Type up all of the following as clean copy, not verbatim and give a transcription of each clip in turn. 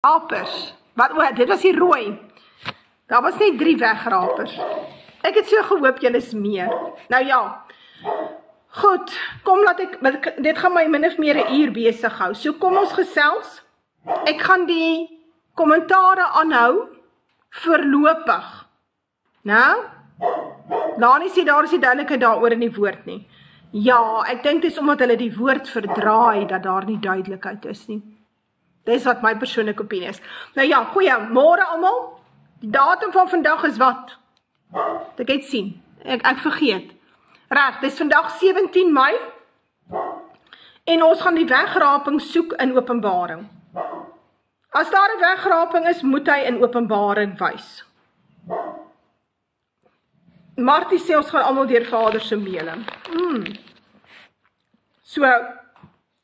Rapers. Dit was die rooi. Daar was net 3 wegrapers. Ek het so gehoop julle is meer. Nou ja. Goed, kom laat dit gaan my min of meer 'n uur besig hou. So kom ons gesels. Ek gaan die kommentare aanhou voorlopig. Nou? Lani sê daar is die duidelikheid daaroor in die woord nie. Ja, ek dink dit is omdat hulle die woord verdraai dat daar nie duidelikheid is nie. Dis wat my persoonlike opinie is. Nou ja, goeiemôre almal. Die datum van vandag is wat? Ek het sien. Ek vergeet. Reg, dis vandag 17 Mei. En ons gaan die wegraping soek in Openbaring. As daar 'n wegraping is, moet hy in Openbaring wys. Martie sê ons gaan almal deur Vader se meeling. So,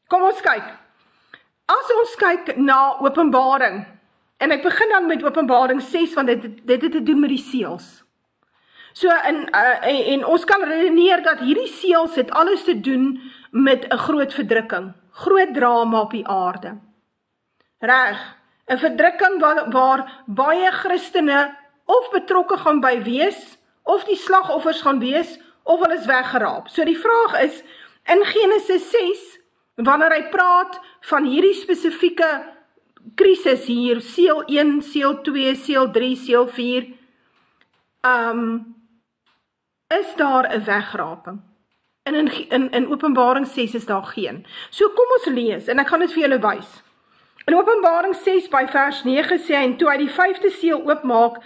kom ons kyk. As ons kyk na Openbaring, en ek begin dan met Openbaring 6, want dit het te doen met die seels. So, en ons kan redeneer dat hierdie seels het alles te doen met 'n groot verdrukking, groot drama op die aarde. Reg, 'n verdrukking waar baie Christene of betrokke gaan by wees, of die slagoffers gaan wees, of hulle is weggeraap. So die vraag is, in Genesis 6, wanneer hy praat van hierdie spesifieke krisis hier, seel 1, seel 2, seel 3, seel 4, is daar 'n wegraping. En in Openbaring 6 is daar geen. So kom ons lees, en ek gaan dit vir julle wys. In Openbaring 6 by vers 9 sê hy, en toe hy die 5de seel oopmaak,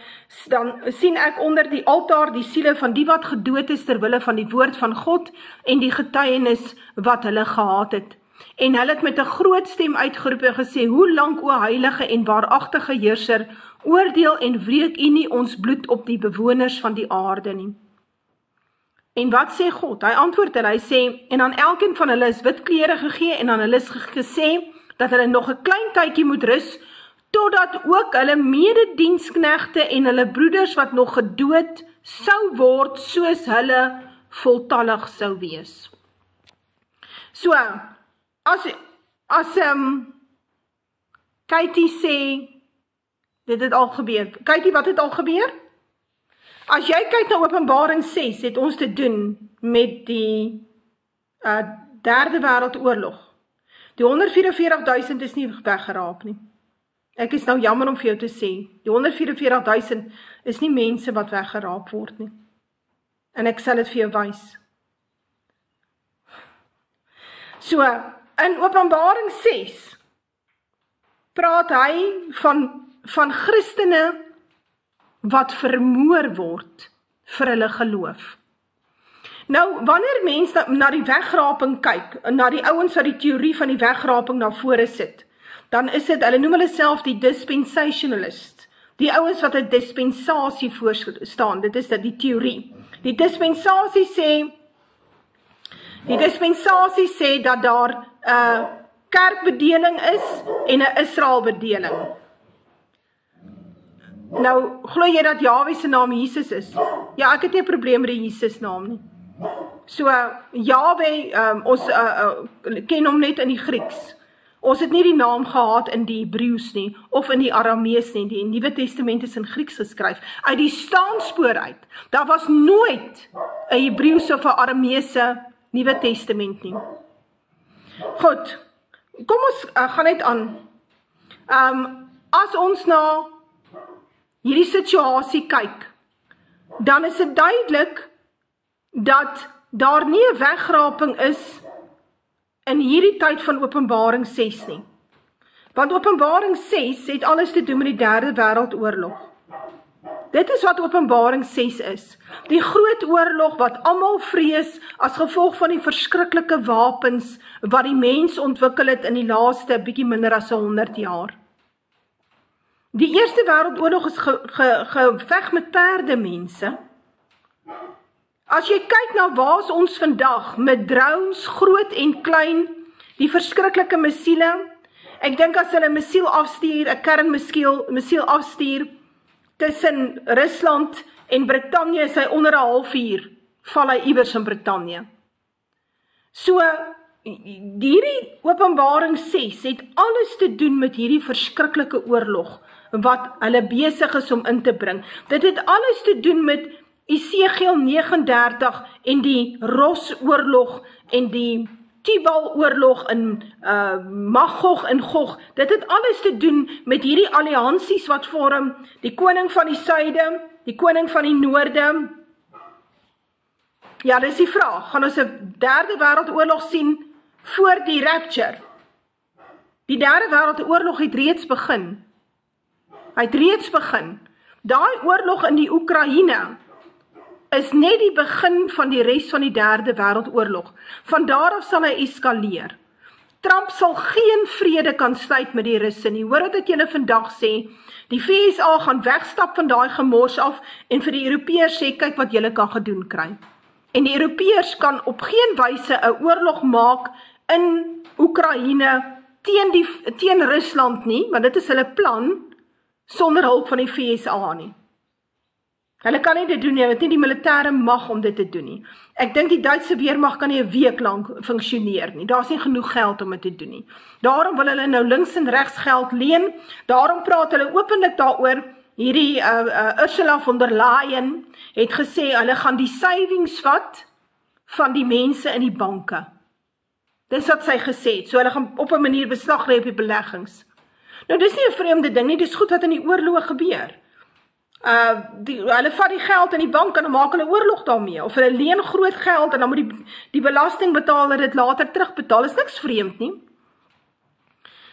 dan sien ek onder die altaar die siele van die wat gedood is terwille van die woord van God en die getuienis wat hulle gehad het. En hulle het met 'n groot stem uitgeroep en gesê, hoe lank, o heilige en waaragtige heerser, oordeel en wreek u nie ons bloed op die bewoners van die aarde nie. En wat sê God? Hy antwoord hulle, hy sê, en aan elkeen van hulle is wit klere gegee, en aan hulle is gesê, dat hulle nog 'n klein tydjie moet rus, totdat ook hulle medediensknegte en hulle broeders wat nog gedood sou word, soos hulle voltallig sou wees. So, as Katie sê, dit het al gebeur. Katie, wat het al gebeur? As jy kyk na Openbaring 6, het ons te doen met die Derde Wêreldoorlog. Die 144.000 is nie weggeraap nie. Ek is nou jammer om vir jou te sê, die 144.000 is nie mense wat weggeraap word nie. En ek sal dit vir jou wys. So, in Openbaring 6, praat hy van Christene wat vermoor word vir hulle geloof. Nou, wanneer mense na die wegraping kyk, na die ouens wat die teorie van die wegraping na vore sit, dan is dit, hulle noem hulle self die dispensationalist, die ouens wat 'n dispensasie voorstaan, dit is die teorie. Die dispensasie sê dat daar 'n kerkbedeling is en 'n Israelbedeling. Nou, glo jy dat Jahwe se naam Jesus is? Ja, ek het nie 'n probleem met die Jesus naam nie. So, Jahwe, ons ken hom net in die Grieks. Ons het nie die naam gehad in die Hebreëus nie, of in die Aramees nie, die Nuwe Testament is in Grieks geskryf. Uit die staanspoor uit, daar was nooit 'n Hebreëse of 'n Arameese Nuwe Testament nie. Goed, kom ons gaan net aan. As ons na hierdie situasie kyk, dan is dit duidelik dat daar nie 'n wegraping is in hierdie tyd van Openbaring 6 nie. Want Openbaring 6 het alles te doen met die Derde Wêreldoorlog. Dit is wat Openbaring 6 is. Die groot oorlog wat almal vrees as gevolg van die verskriklike wapens wat die mens ontwikkel het in die laaste bietjie minder as 100 jaar. Die Eerste Wêreldoorlog is geveg met perdemense. As jy kyk na waar ons vandag met drones, groot en klein, die verskriklike missiele, ek dink as hulle 'n missiel afstuur, 'n kernmissiel afstuur tussen Rusland en Brittanje, is hy onder 'n halfuur, val hy iewers in Brittanje. So, hierdie Openbaring 6 het alles te doen met hierdie verskriklike oorlog, wat hulle besig is om in te bring. Dit het alles te doen met Esegiel 39 en die Rosoorlog en die Tubal-oorlog in Magog en Gog. Dit het alles te doen met hierdie alliansies wat vorm, die koning van die suide, die koning van die noorde. Ja, dis die vraag, gaan ons 'n derde wêreldoorlog sien voor die rapture? Die derde wêreldoorlog het reeds begin. Hy het reeds begin. Daai oorlog in die Oekraïne is net die begin van die res van die derde wêreldoorlog. Van daar af sal hy eskaleer. Trump sal geen vrede kan sluit met die Russe nie. Hoor wat ek julle vandag sê, die VSA gaan wegstap van daai gemors af en vir die Europeërs sê, kyk wat julle kan gedoen kry. En die Europeërs kan op geen wyse 'n oorlog maak in Oekraïne teen Rusland nie, want dit is hulle plan, sonder hulp van die VSA nie. Hulle kan nie dit doen nie, hulle het nie die militêre mag om dit te doen nie. Ek dink die Duitse weermag kan nie 'n week lank funksioneer nie. Daar's nie genoeg geld om dit te doen nie. Daarom wil hulle nou links en regs geld leen. Daarom praat hulle openlik daaroor. Hierdie Ursula von der Leyen het gesê hulle gaan die savings vat van die mense in die banke. Dis wat sy gesê het. So hulle gaan op 'n manier beslag lê op die beleggings. Nou dis nie 'n vreemde ding nie, dis goed wat in die oorlog gebeur. Hulle vat die geld in die bank en dan maak hulle oorlog daarmee, of hulle leen groot geld en dan moet die belastingbetaler dit later terugbetaal, is niks vreemd nie.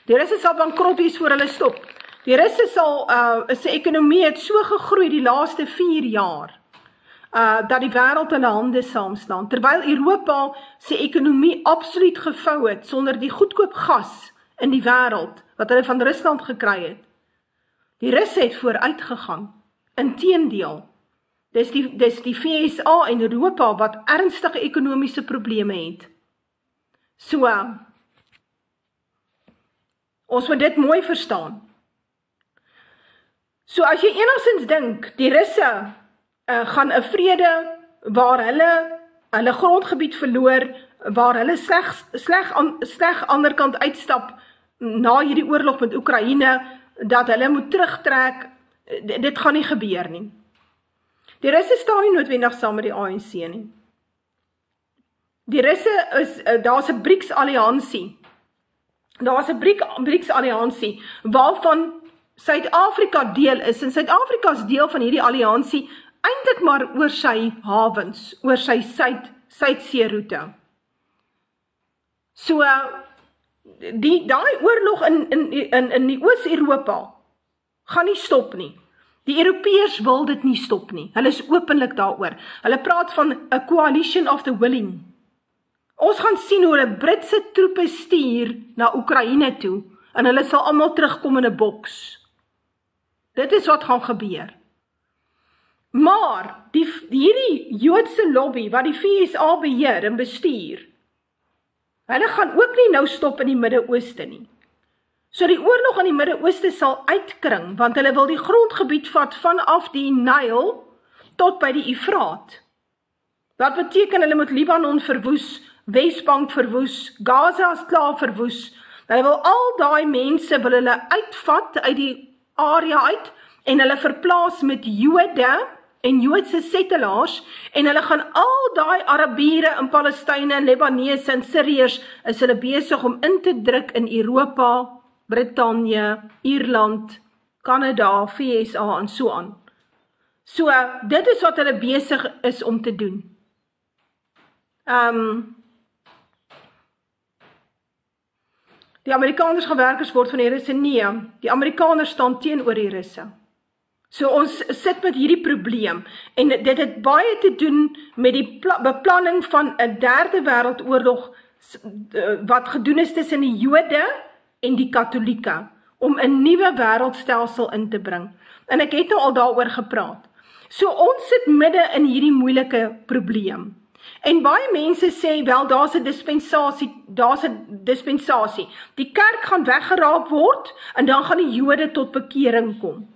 Die Russe sal bankrot wees voor hulle stop. Die Russe sy ekonomie het so gegroei die laaste 4 jaar, dat die wêreld hulle hande saamslaan, terwyl Europa sy ekonomie absoluut gevou het, sonder die goedkoop gas in die wêreld, wat hulle van Rusland gekry het. Die Russe het vooruit gegaan. Inteendeel, dis die VSA en Europa wat ernstige ekonomiese probleme het. So, ons moet dit mooi verstaan. So as jy enigstens dink, die Russe gaan 'n vrede waar hulle grondgebied verloor, waar hulle sleg ander kant uitstap na hierdie oorlog met Oekraïne, dat hulle moet terugtrek, dit gaan nie gebeur nie. Die Russe staan nie noodwendig saam met die ANC nie. Die Russe daar's 'n BRICS-alliansie. Daar's 'n BRICS-alliansie waarvan Suid-Afrika deel is, en Suid-Afrika is deel van hierdie alliansie eintlik maar oor sy hawens, oor sy suidsee-roete. So daai oorlog in die Oos-Europa gaan nie stop nie. Die Europeërs wil dit nie stop nie. Hulle is openlik daaroor. Hulle praat van 'n coalition of the willing. Ons gaan sien hoe hulle Britse troepe stuur na Oekraïne toe, en hulle sal almal terugkom in 'n boks. Dit is wat gaan gebeur. Maar hierdie Joodse lobby wat die VSA beheer en bestuur, hulle gaan ook nie nou stop in die Midde-Ooste nie. So die oorlog in die Midde-Ooste sal uitkring, want hulle wil die grondgebied vat vanaf die Nyl tot by die Efraat. Wat beteken hulle moet Libanon verwoes, Wesbank verwoes, Gaza is klaar verwoes. Hulle wil al daai mense wil hulle uitvat uit die area uit en hulle verplaas met Jode en Joodse settelaars, en hulle gaan al daai Arabiere in Palestyne, Libanese en Syriërs is hulle besig om in te druk in Europa, Brittanje, Ierland, Kanada, VSA en so aan. So, dit is wat hulle besig is om te doen. Die Amerikaners gaan werkers word van die Russe? Nee, die Amerikaners staan teenoor die Russe. So ons sit met hierdie probleem, en dit het baie te doen met die beplanning van 'n derde wêreldoorlog wat gedoen is tussen die Jode en die Katolieke, om 'n nuwe wêreldstelsel in te bring. En ek het nou al daaroor gepraat. So ons sit midde in hierdie moeilike probleem. En baie mense sê, wel, daar's 'n dispensasie. Die kerk gaan weggeraap word, en dan gaan die Jode tot bekering kom.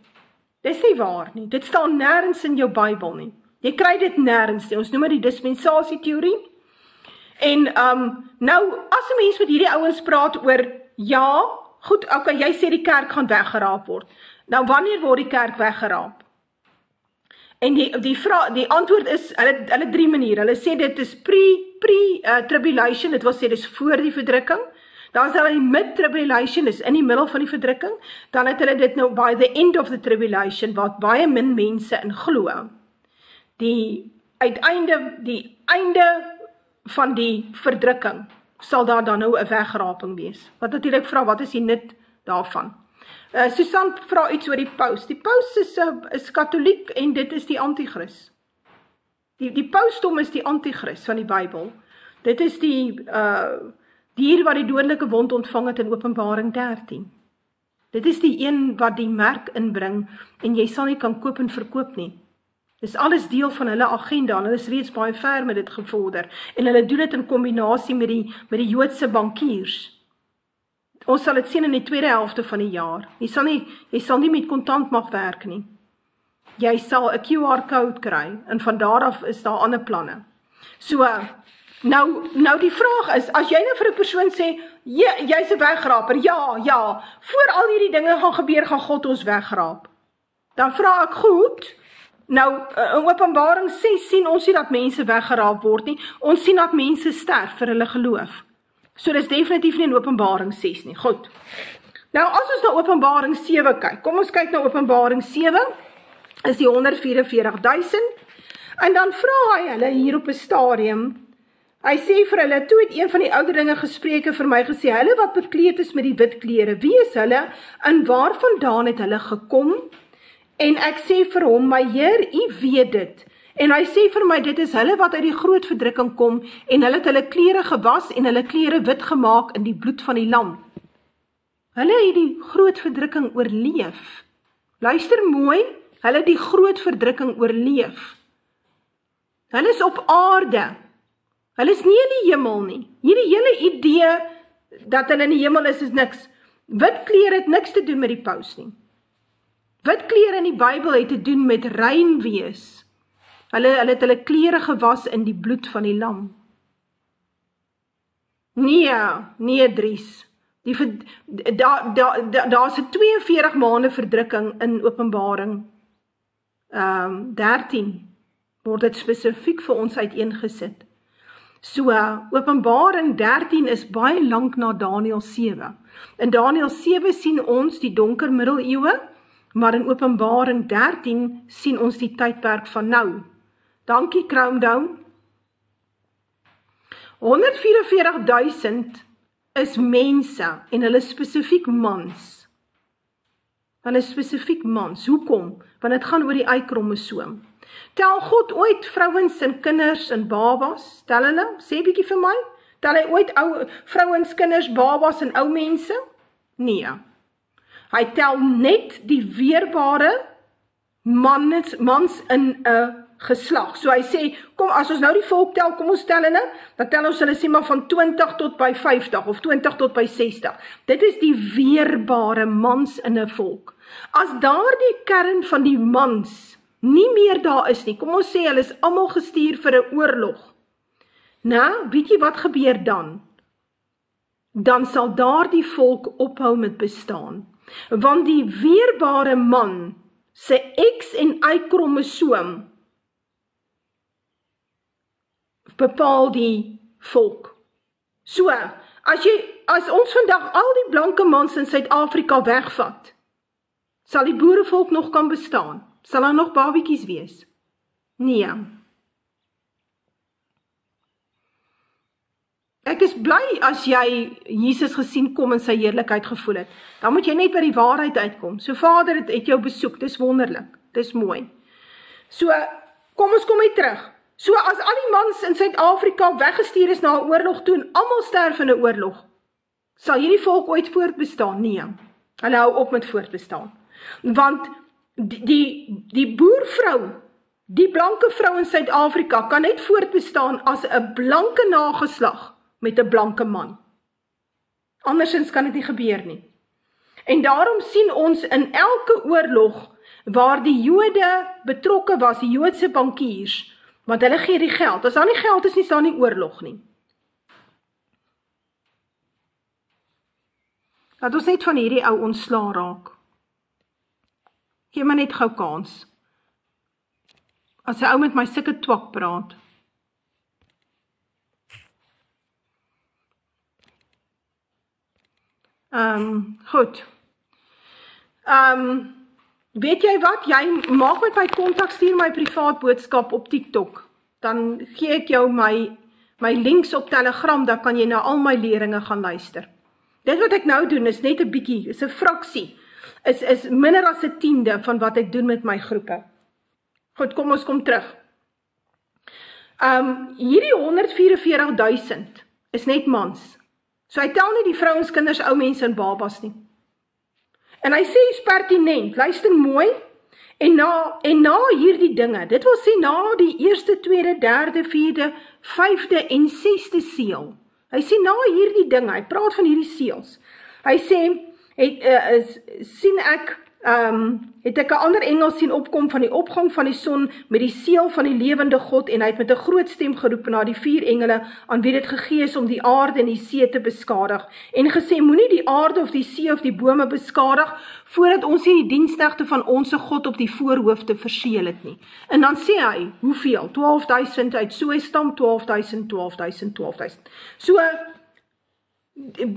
Dis nie waar nie. Dit staan nêrens in jou Bybel nie. Jy kry dit nêrens nie. Ons noem dit die dispensasieteorie. En nou, as 'n mens met hierdie ouens praat oor, ja, goed, okay, jy sê die kerk gaan weggeraap word. Nou, wanneer word die kerk weggeraap? En die antwoord is, hulle 3 maniere. Hulle sê dit is pre-tribulation, dit wil sê dis voor die verdrukking. Dan is hulle die mid-tribulation, dis in die middel van die verdrukking. Dan het hulle dit nou by the end of the tribulation, wat baie min mense in glo. Die einde van die verdrukking sal daar dan nou 'n wegraping wees. Wat natuurlik vra, wat is die nut daarvan? Susan vra iets oor die paus. Die paus is katholiek en dit is die antichrist. Die pausdom is die antichrist van die Bybel. Dit is die dier wat die dodelike wond ontvang het in Openbaring 13. Dit is die een wat die merk inbring en jy sal nie kan koop en verkoop nie. Dis alles deel van hulle agenda, en hulle is reeds baie ver met dit gevorder, en hulle doen dit in kombinasie met die Joodse bankiers. Ons sal dit sien in die tweede helfte van die jaar. Jy sal nie met kontant mag werk nie. Jy sal 'n QR-code kry, en van daar af is daar ander planne. So, nou die vraag is, as jy nou vir 'n persoon sê, jy's 'n wegraper, ja, voor al hierdie dinge gaan gebeur, gaan God ons wegraap. Dan vra ek, goed, nou, in Openbaring 6 sien ons nie dat mense weggeraap word nie, ons sien dat mense sterf vir hulle geloof. So dis definitief nie in Openbaring 6 nie, goed. Nou, as ons na Openbaring 7 kyk, kom ons kyk na Openbaring 7, is die 144.000, en dan vra hy hulle hier op 'n stadium, hy sê vir hulle, toe het een van die ouderlinge gespreke vir my gesê, hulle wat bekleed is met die wit klere, wie is hulle, en waarvandaan het hulle gekom? En ek sê vir hom, my Heer, u weet dit. En hy sê vir my, dit is hulle wat uit die groot verdrukking kom, en hulle het hulle klere gewas, en hulle klere wit gemaak in die bloed van die lam. Hulle het die groot verdrukking oorleef. Luister mooi, hulle het die groot verdrukking oorleef. Hulle is op aarde. Hulle is nie in die hemel nie. Hierdie hele idee, dat hulle in die hemel is niks. Wit klere het niks te doen met die paus nie. Wit klere in die Bybel het te doen met rein wees. Hulle het hulle klere gewas in die bloed van die lam. Nee Dries. Daar's 'n 42 maande verdrukking in Openbaring 13. Word dit spesifiek vir ons uiteengesit. So, Openbaring 13 is baie lank na Daniël 7. In Daniël 7 sien ons die donker middeleeue, maar in Openbaring 13 sien ons die tydperk van nou. Dankie Chrome Down. 144.000 is mense en hulle spesifiek mans. Hulle spesifiek mans. Hoekom? Want dit gaan oor die Y-kromosoom. Tel God ooit vrouens en kinders en babas? Tel hulle? Sê bietjie vir my. Tel hy ooit vrouens, kinders, babas en ou mense? Nee. Hy tel net die weerbare mans in 'n geslag. So hy sê, kom, as ons nou die volk tel, kom ons tel hulle, dan tel ons hulle sê maar van 20 tot by 50, of 20 tot by 60. Dit is die weerbare mans in 'n volk. As daar die kern van die mans nie meer daar is nie, kom ons sê, hulle is almal gestuur vir 'n oorlog. Nou, weet jy wat gebeur dan? Dan sal daar die volk ophou met bestaan. Want die weerbare man se X en Y-kromosoom bepaal die volk. So, as ons vandag al die blanke mans in Suid-Afrika wegvat, sal die boerevolk nog kan bestaan? Sal daar nog babietjies wees? Nee. Ek is bly as jy Jesus gesien kom en sy heerlikheid gevoel het. Dan moet jy net by die waarheid uitkom. So Vader het jou besoek, dis wonderlik, dis mooi. So, kom ons kom net terug. So as al die mans in Suid-Afrika weggestuur is na 'n oorlog toe en almal sterf in 'n oorlog, sal hierdie volk ooit voortbestaan? Nee. Hulle hou op met voortbestaan. Want die boervrou, die blanke vrou in Suid-Afrika kan net voortbestaan as 'n blanke nageslag met 'n blanke man. Andersins kan dit nie gebeur nie. En daarom sien ons in elke oorlog waar die Jode betrokke was, die Joodse bankiers, want hulle gee die geld. As daar nie geld is nie, is daar nie oorlog nie. dat ons net van hierdie ou ontsla raak. Gee my net gou kans. As 'n ou met my sulke twak praat. Goed. Weet jy wat? Jy maak met my kontak, stuur my privaat boodskap op TikTok. Dan gee ek jou my links op Telegram, dan kan jy na al my leringe gaan luister. Dit wat ek nou doen is net 'n bietjie, is 'n fraksie. Is minder as 'n tiende van wat ek doen met my groepe. Goed, kom ons kom terug. Hierdie 144.000 is net mans. So hy tel nie die vrouens, kinders, ou mense en babas nie. En hy sê is pertinent, luister mooi, en na hierdie dinge, dit wil sê na die 1ste, 2de, 3de, 4de, 5de en 6de seël. Hy sê na hierdie dinge, hy praat van hierdie seëls. Hy sê, het ek 'n ander engel sien opkom van die opgang van die son met die seël van die lewende God, en hy het met 'n groot stem geroep na die 4 engele aan wie dit gegee is om die aarde en die see te beskadig, en gesê, moenie die aarde of die see of die bome beskadig, voordat ons nie die diensknegte van ons God op die voorhoofde verseël het nie. En dan sê hy, hoeveel? 12.000 uit so 'n stam, 12.000. So,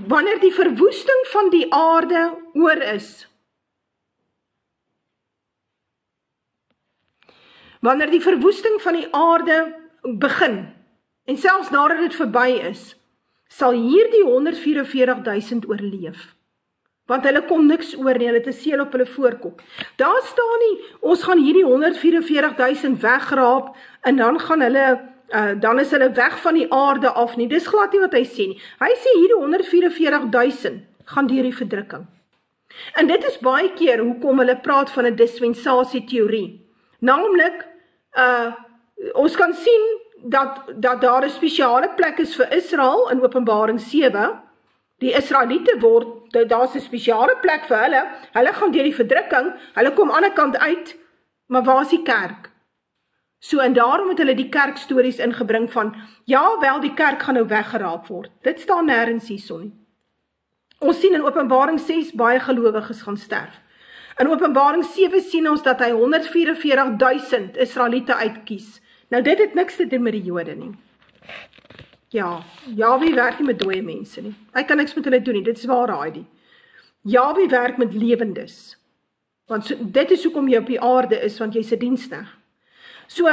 wanneer die verwoesting van die aarde oor is, wanneer die verwoesting van die aarde begin, en selfs nadat dit verby is, sal hierdie 144.000 oorleef. Want hulle kom niks oor nie, hulle het 'n seël op hulle voorkop. Daar staan nie, ons gaan hierdie 144.000 wegraap, en dan gaan hulle, dan is hulle weg van die aarde af nie. Dis glad nie wat hy sê nie. Hy sê hierdie 144.000 gaan deur die verdrukking. En dit is baie keer hoekom hulle praat van 'n dispensasieteorie. Naamlik, ons kan sien dat daar 'n spesiale plek is vir Israel in Openbaring 7. Die Israeliete daar's 'n spesiale plek vir hulle gaan deur die verdrukking, hulle kom aan die ander kant uit, maar waar is die kerk? So, en daarom het hulle die kerkstories ingebring van, ja, wel, die kerk gaan nou weggeraap word. Dit staan nêrens hierson nie. Ons sien in Openbaring 6 baie gelowiges gaan sterf. In Openbaring 7 sien ons dat hy 144.000 Israeliete uitkies. Nou dit het niks te doen met die Jode nie. Ja, Jahwe werk nie met dooie mense nie. Hy kan niks met hulle doen nie, dit is waar raai die. Jahwe werk met lewendes. Want dit is hoekom jy op die aarde is, want jy's 'n diensknegt. So,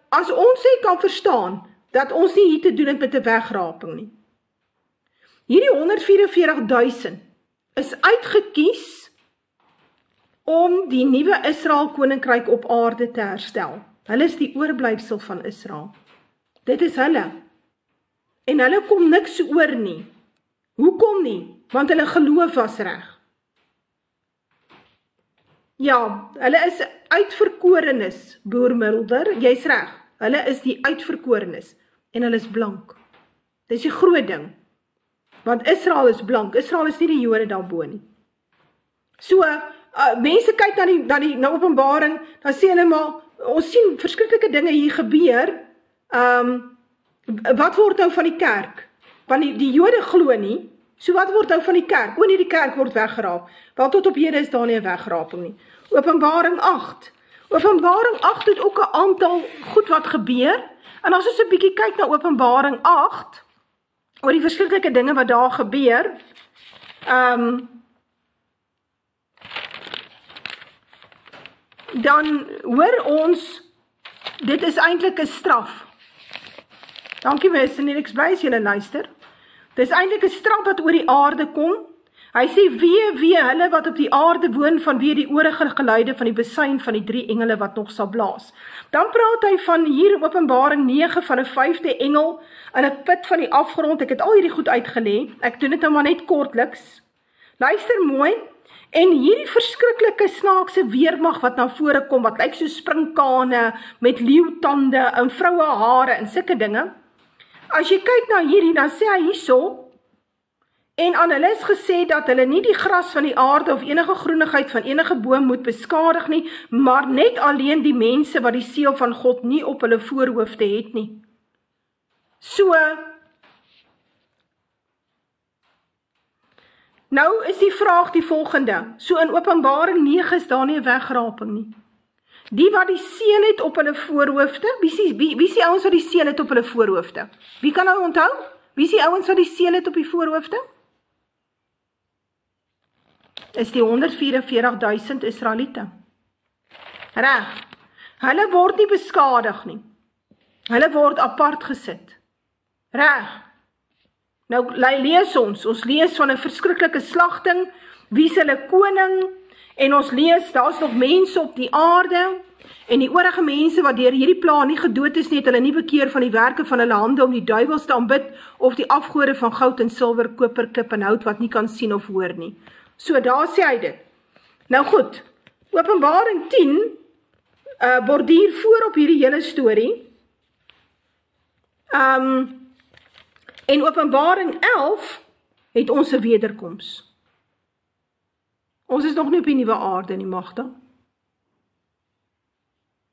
as ons kan verstaan, dat ons nie hier te doen het met 'n wegraping nie. Hierdie 144.000 is uitgekies om die nuwe Israel koninkryk op aarde te herstel. Hulle is die oorblyfsel van Israel. Dit is hulle. En hulle kom niks oor nie. Hoekom nie? Want hulle geloof was reg. Ja, hulle is uitverkorenes, Boer Mulder, jy's reg. Hulle is die uitverkorenes en hulle is blank. Dis die groot ding. Want Israel is blank. Israel is nie die Jode daarbo nie. So, mense kyk na Openbaring, dan sê hulle maar, ons sien verskriklike dinge hier gebeur. Wat word nou van die kerk? Want die Jode glo nie. So wat word nou van die kerk? Nee, die kerk word weggeraap. Wel tot op hede is daar nie 'n wegraping nie. Openbaring 8. Openbaring 8 het ook 'n aantal goed wat gebeur. En as ons 'n bietjie kyk na Openbaring 8, oor die verskillende dinge wat daar gebeur, dan hoor ons, dit is eintlik 'n straf. Dankie mense, en ek bly as julle luister. Dit is eintlik 'n straf wat oor die aarde kom. Hy sê, wee hulle wat op die aarde woon, vanweë die oorige geluide van die besuin van die 3 engele wat nog sal blaas. Dan praat hy van hier in Openbaring 9 van 'n 5de engel in 'n put van die afgrond. Ek het al hierdie goed uitgelê. Ek doen dit nou maar net kortliks. Luister mooi. En hierdie verskriklike snaakse weermag wat na vore kom, wat lyk so springkane met leeutande en vroue hare en sulke dinge. As jy kyk na hierdie, dan sê hy hierso, en aan hulle is gesê dat hulle nie die gras van die aarde of enige groenigheid van enige boom moet beskadig nie, maar net alleen die mense wat die seël van God nie op hulle voorhoofde het nie. So, Nou is die vraag die volgende. So in Openbaring 9 is daar nie 'n wegraping nie. Die wat die seël het op hulle voorhoofde, wie is die ouens wat die seël het op hulle voorhoofde? Wie kan nou onthou? Wie is die ouens wat die seël het op die voorhoofde? Is die 144.000 Israeliete. Reg. Hulle word nie beskadig nie. Hulle word apart gesit. Reg. Nou lees ons lees van 'n verskriklike slagting, wie is hulle koning, en ons lees, daar's nog mense op die aarde, en die oorige mense wat deur hierdie plan nie gedood is nie, het hulle nie bekeer van die werke van hulle hande om die duiwels te aanbid, of die afgode van goud en silwer, koper, klip en hout, wat nie kan sien of hoor nie. So, daar sê hy dit. Nou goed, Openbaring 10, borduur voor op hierdie hele storie, en Openbaring 11 het ons 'n wederkoms. Ons is nog nie op die nuwe aarde nie, Magda.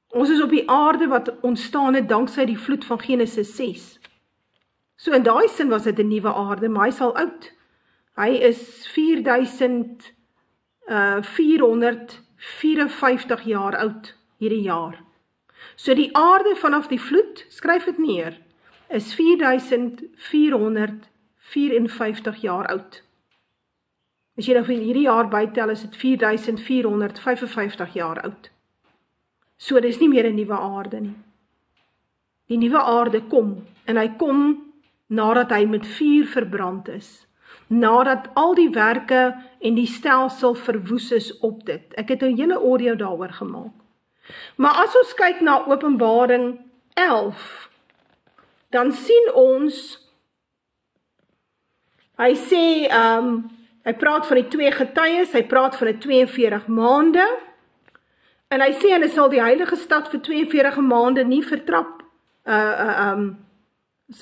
Ons is op die aarde wat ontstaan het danksy die vloed van Genesis 6. So in daai sin was dit 'n nuwe aarde, maar hy is al oud. Hy is 4.454 jaar oud hierdie jaar. So die aarde vanaf die vloed, skryf dit neer, is 4.454 jaar oud. As jy nou vir hierdie jaar bytel, is dit 4.455 jaar oud. So dis nie meer 'n nuwe aarde nie. Die nuwe aarde kom, en hy kom nadat hy met vuur verbrand is. Nadat al die werke en die stelsel verwoes is op dit. Ek het 'n hele audio daaroor gemaak. Maar as ons kyk na Openbaring 11, dan sien ons, hy sê, hy praat van die 2 getuies, hy praat van die 42 maande, en hy sê, hulle sal die heilige stad vir 42 maande nie vertrap,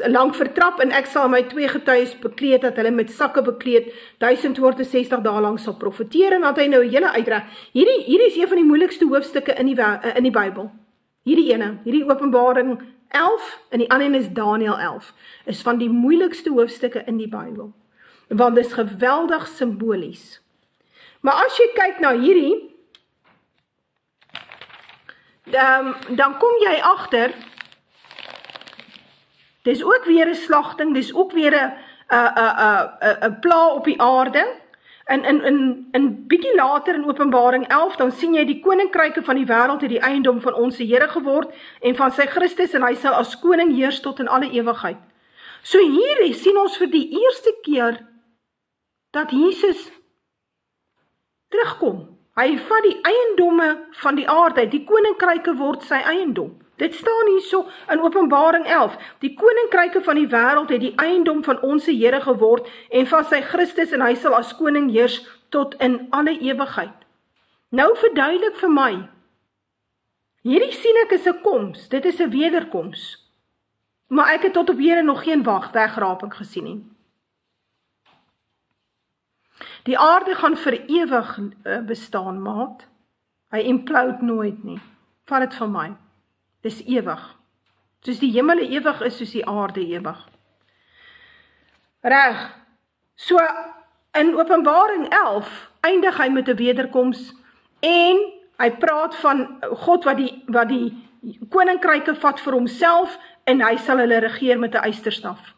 lang vertrap, en ek sal my 2 getuies bekleed, dat hulle met sakke bekleed, 1260 dae lang sal profeteer, en dat hy nou 'n hele uitreg. Hierdie is een van die moeilikste hoofstukke in die Bybel. Hierdie Openbaring 11, en die ander is Daniël 11, is van die moeilikste hoofstukke in die Bybel, want dit is geweldig simbolies. Maar as jy kyk na hierdie, dan kom jy agter, dis ook weer 'n slagting, dis ook weer 'n pla op die aarde, en bietjie later in Openbaring 11, dan sien jy die koninkryke van die wêreld het die eiendom van ons Here geword, en van sy Christus, en hy sal as koning heers tot in alle ewigheid. So hier sien ons vir die eerste keer, dat Jesus terugkom. Hy vat die eiendomme van die aarde, die koninkryke word sy eiendom. Dit staan hier so in Openbaring 11. Die koninkryke van die wêreld het die eiendom van ons Here geword, en van sy Christus, en hy sal as koning heers tot in alle ewigheid. Nou verduidelik vir my, hierdie sien ek is 'n koms, dit is 'n wederkoms, maar ek het tot op hede nog geen wegraping gesien nie. Die aarde gaan vir ewig bestaan, maat. Hy implode nooit nie. Vat dit van my. Dis ewig. Soos die hemel ewig is, soos die aarde ewig. Reg. So, in Openbaring 11, eindig hy met 'n wederkoms, en hy praat van God wat die koninkryke vat vir homself, en hy sal hulle regeer met 'n ysterstaf.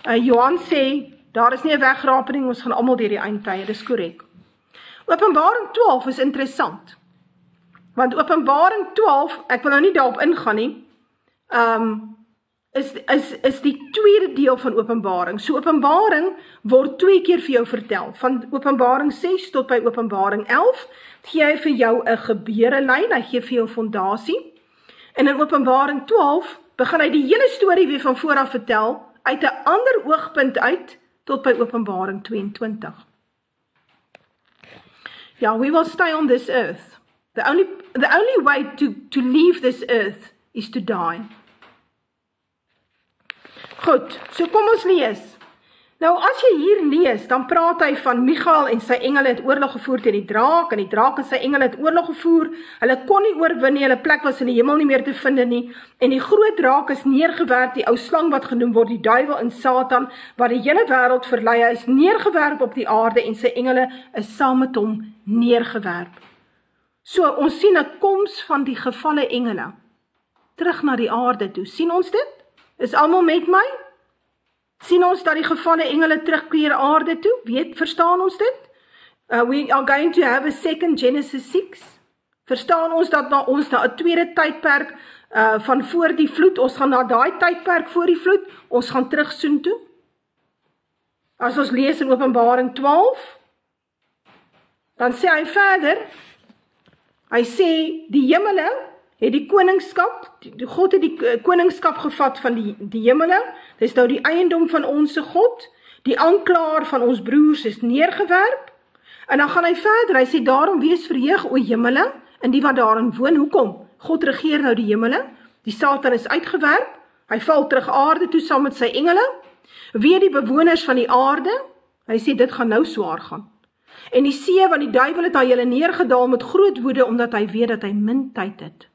Johan sê, daar is nie 'n wegraping, ons gaan almal deur die eindtye, dis korrek. Openbaring 12 is interessant, want Openbaring 12, ek wil nou nie daarop ingaan nie, is die tweede deel van Openbaring. So Openbaring word 2 keer vir jou vertel, van Openbaring 6 tot by Openbaring 11, gee hy vir jou 'n gebeurelyn, hy gee vir jou fondasie, en in Openbaring 12 begin hy die hele storie weer van vooraf vertel, uit 'n ander oogpunt uit, tot by Openbaring 22. Ja, we will stay on this earth. The only way to leave this earth is to die. Goed, so kom ons lees. Nou, as jy hier lees, dan praat hy van Michael en sy engele het oorlog gevoer teen die draak, en die draak en sy engele het oorlog gevoer, hulle kon nie oorwin nie, hulle plek was in die hemel nie meer te vind nie, en die groot draak is neergewerp, die ou slang wat genoem word, die duiwel en Satan, wat die hele wêreld verlei, hy is neergewerp op die aarde, en sy engele is saam met hom neergewerp. So, ons sien 'n koms van die gevalle engele, terug na die aarde toe, sien ons dit? Is almal met my? Sien ons dat die gevalle engele terugkeer aarde toe? Verstaan ons dit? We are going to have a second Genesis 6. Verstaan ons dat ons na 'n tweede tydperk van voor die vloed, ons gaan na daai tydperk voor die vloed, ons gaan terug soontoe? As ons lees in Openbaring 12, dan sê hy verder, hy sê die hemele het die koningskap, God het die koningskap gevat van die hemele, dis nou die eiendom van onse God, die aanklaer van ons broers is neergewerp, en dan gaan hy verder, hy sê daarom wees verheug o hemele, en die wat daarin woon, hoekom? God regeer nou die hemele, die Satan is uitgewerp, hy val terug aarde toe saam met sy engele, weer die bewoners van die aarde, hy sê dit gaan nou swaar gaan, en die see, want die duiwel het na julle neergedaal met groot woede, omdat hy weet dat hy min tyd het.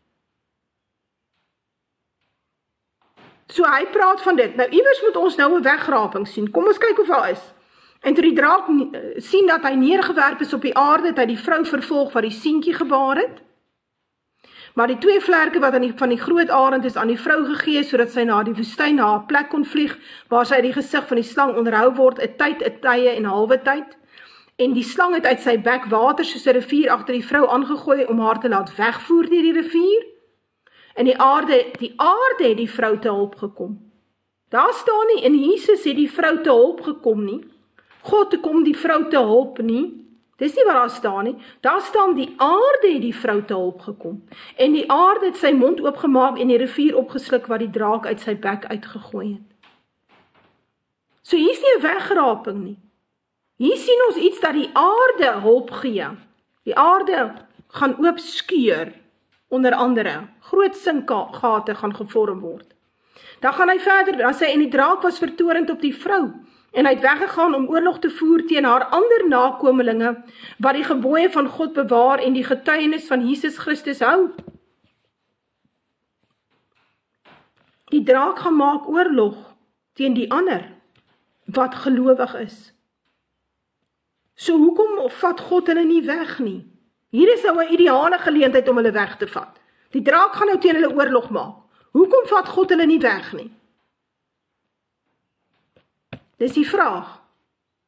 So hy praat van dit. Nou iewers moet ons nou 'n wegraping sien. Kom ons kyk of daar is. En toe die draak sien dat hy neergewerp is op die aarde, het hy die vrou vervolg wat die seentjie gebaar het. Maar die 2 vlerke wat van die groot arend is aan die vrou gegee, sodat sy na die woestyn na 'n plek kon vlieg, waar sy die gesig van die slang onderhou word, 'n tyd, 'n tye en 'n halwe tyd. En die slang het uit sy bek water soos 'n rivier agter die vrou aangegooi om haar te laat wegvoer deur die rivier. En die aarde het die vrou te hulp gekom. Daar staan nie, en Jesus het die vrou te hulp gekom nie. God kom die vrou te hulp nie. Dis nie wat daar staan nie. Daar staan die aarde het die vrou te hulp gekom. En die aarde het sy mond oopgemaak en die rivier opgesluk wat die draak uit sy bek uitgegooi het. So hier is nie 'n wegraping nie. Hier sien ons iets dat die aarde hulp gee. Die aarde gaan oop skeur. Onder andere, groot sinkgate gaan gevorm word. Dan gaan hy verder, dan sê, en die draak was vertorend op die vrou, en hy het weggegaan om oorlog te voer teen haar ander nakomelinge, wat die gebooie van God bewaar en die getuienis van Jesus Christus hou. Die draak gaan maak oorlog teen die ander, wat gelowig is. So hoekom vat God hulle nie weg nie? Hier is nou 'n ideale geleentheid om hulle weg te vat. Die draak gaan nou teen hulle oorlog maak. Hoekom vat God hulle nie weg nie? Dis die vraag,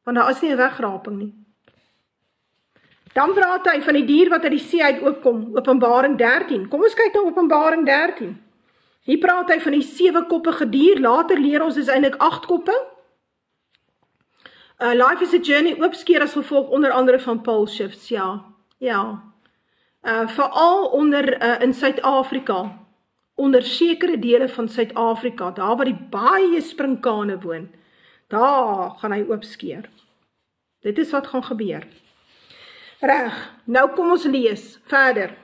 want daar is nie 'n wegraping nie. Dan praat hy van die dier wat uit die see uit opkom, Openbaring 13. Kom ons kyk na Openbaring 13. Hier praat hy van die 7-koppige dier, later leer ons is eintlik 8 koppe. Life is a Journey oopskeer as gevolg onder andere van Paul Shifts, ja. Veral in Suid-Afrika, onder sekere dele van Suid-Afrika, daar waar die baie sprinkane woon, daar gaan hy oopskeer. Dit is wat gaan gebeur. Reg, nou kom ons lees verder.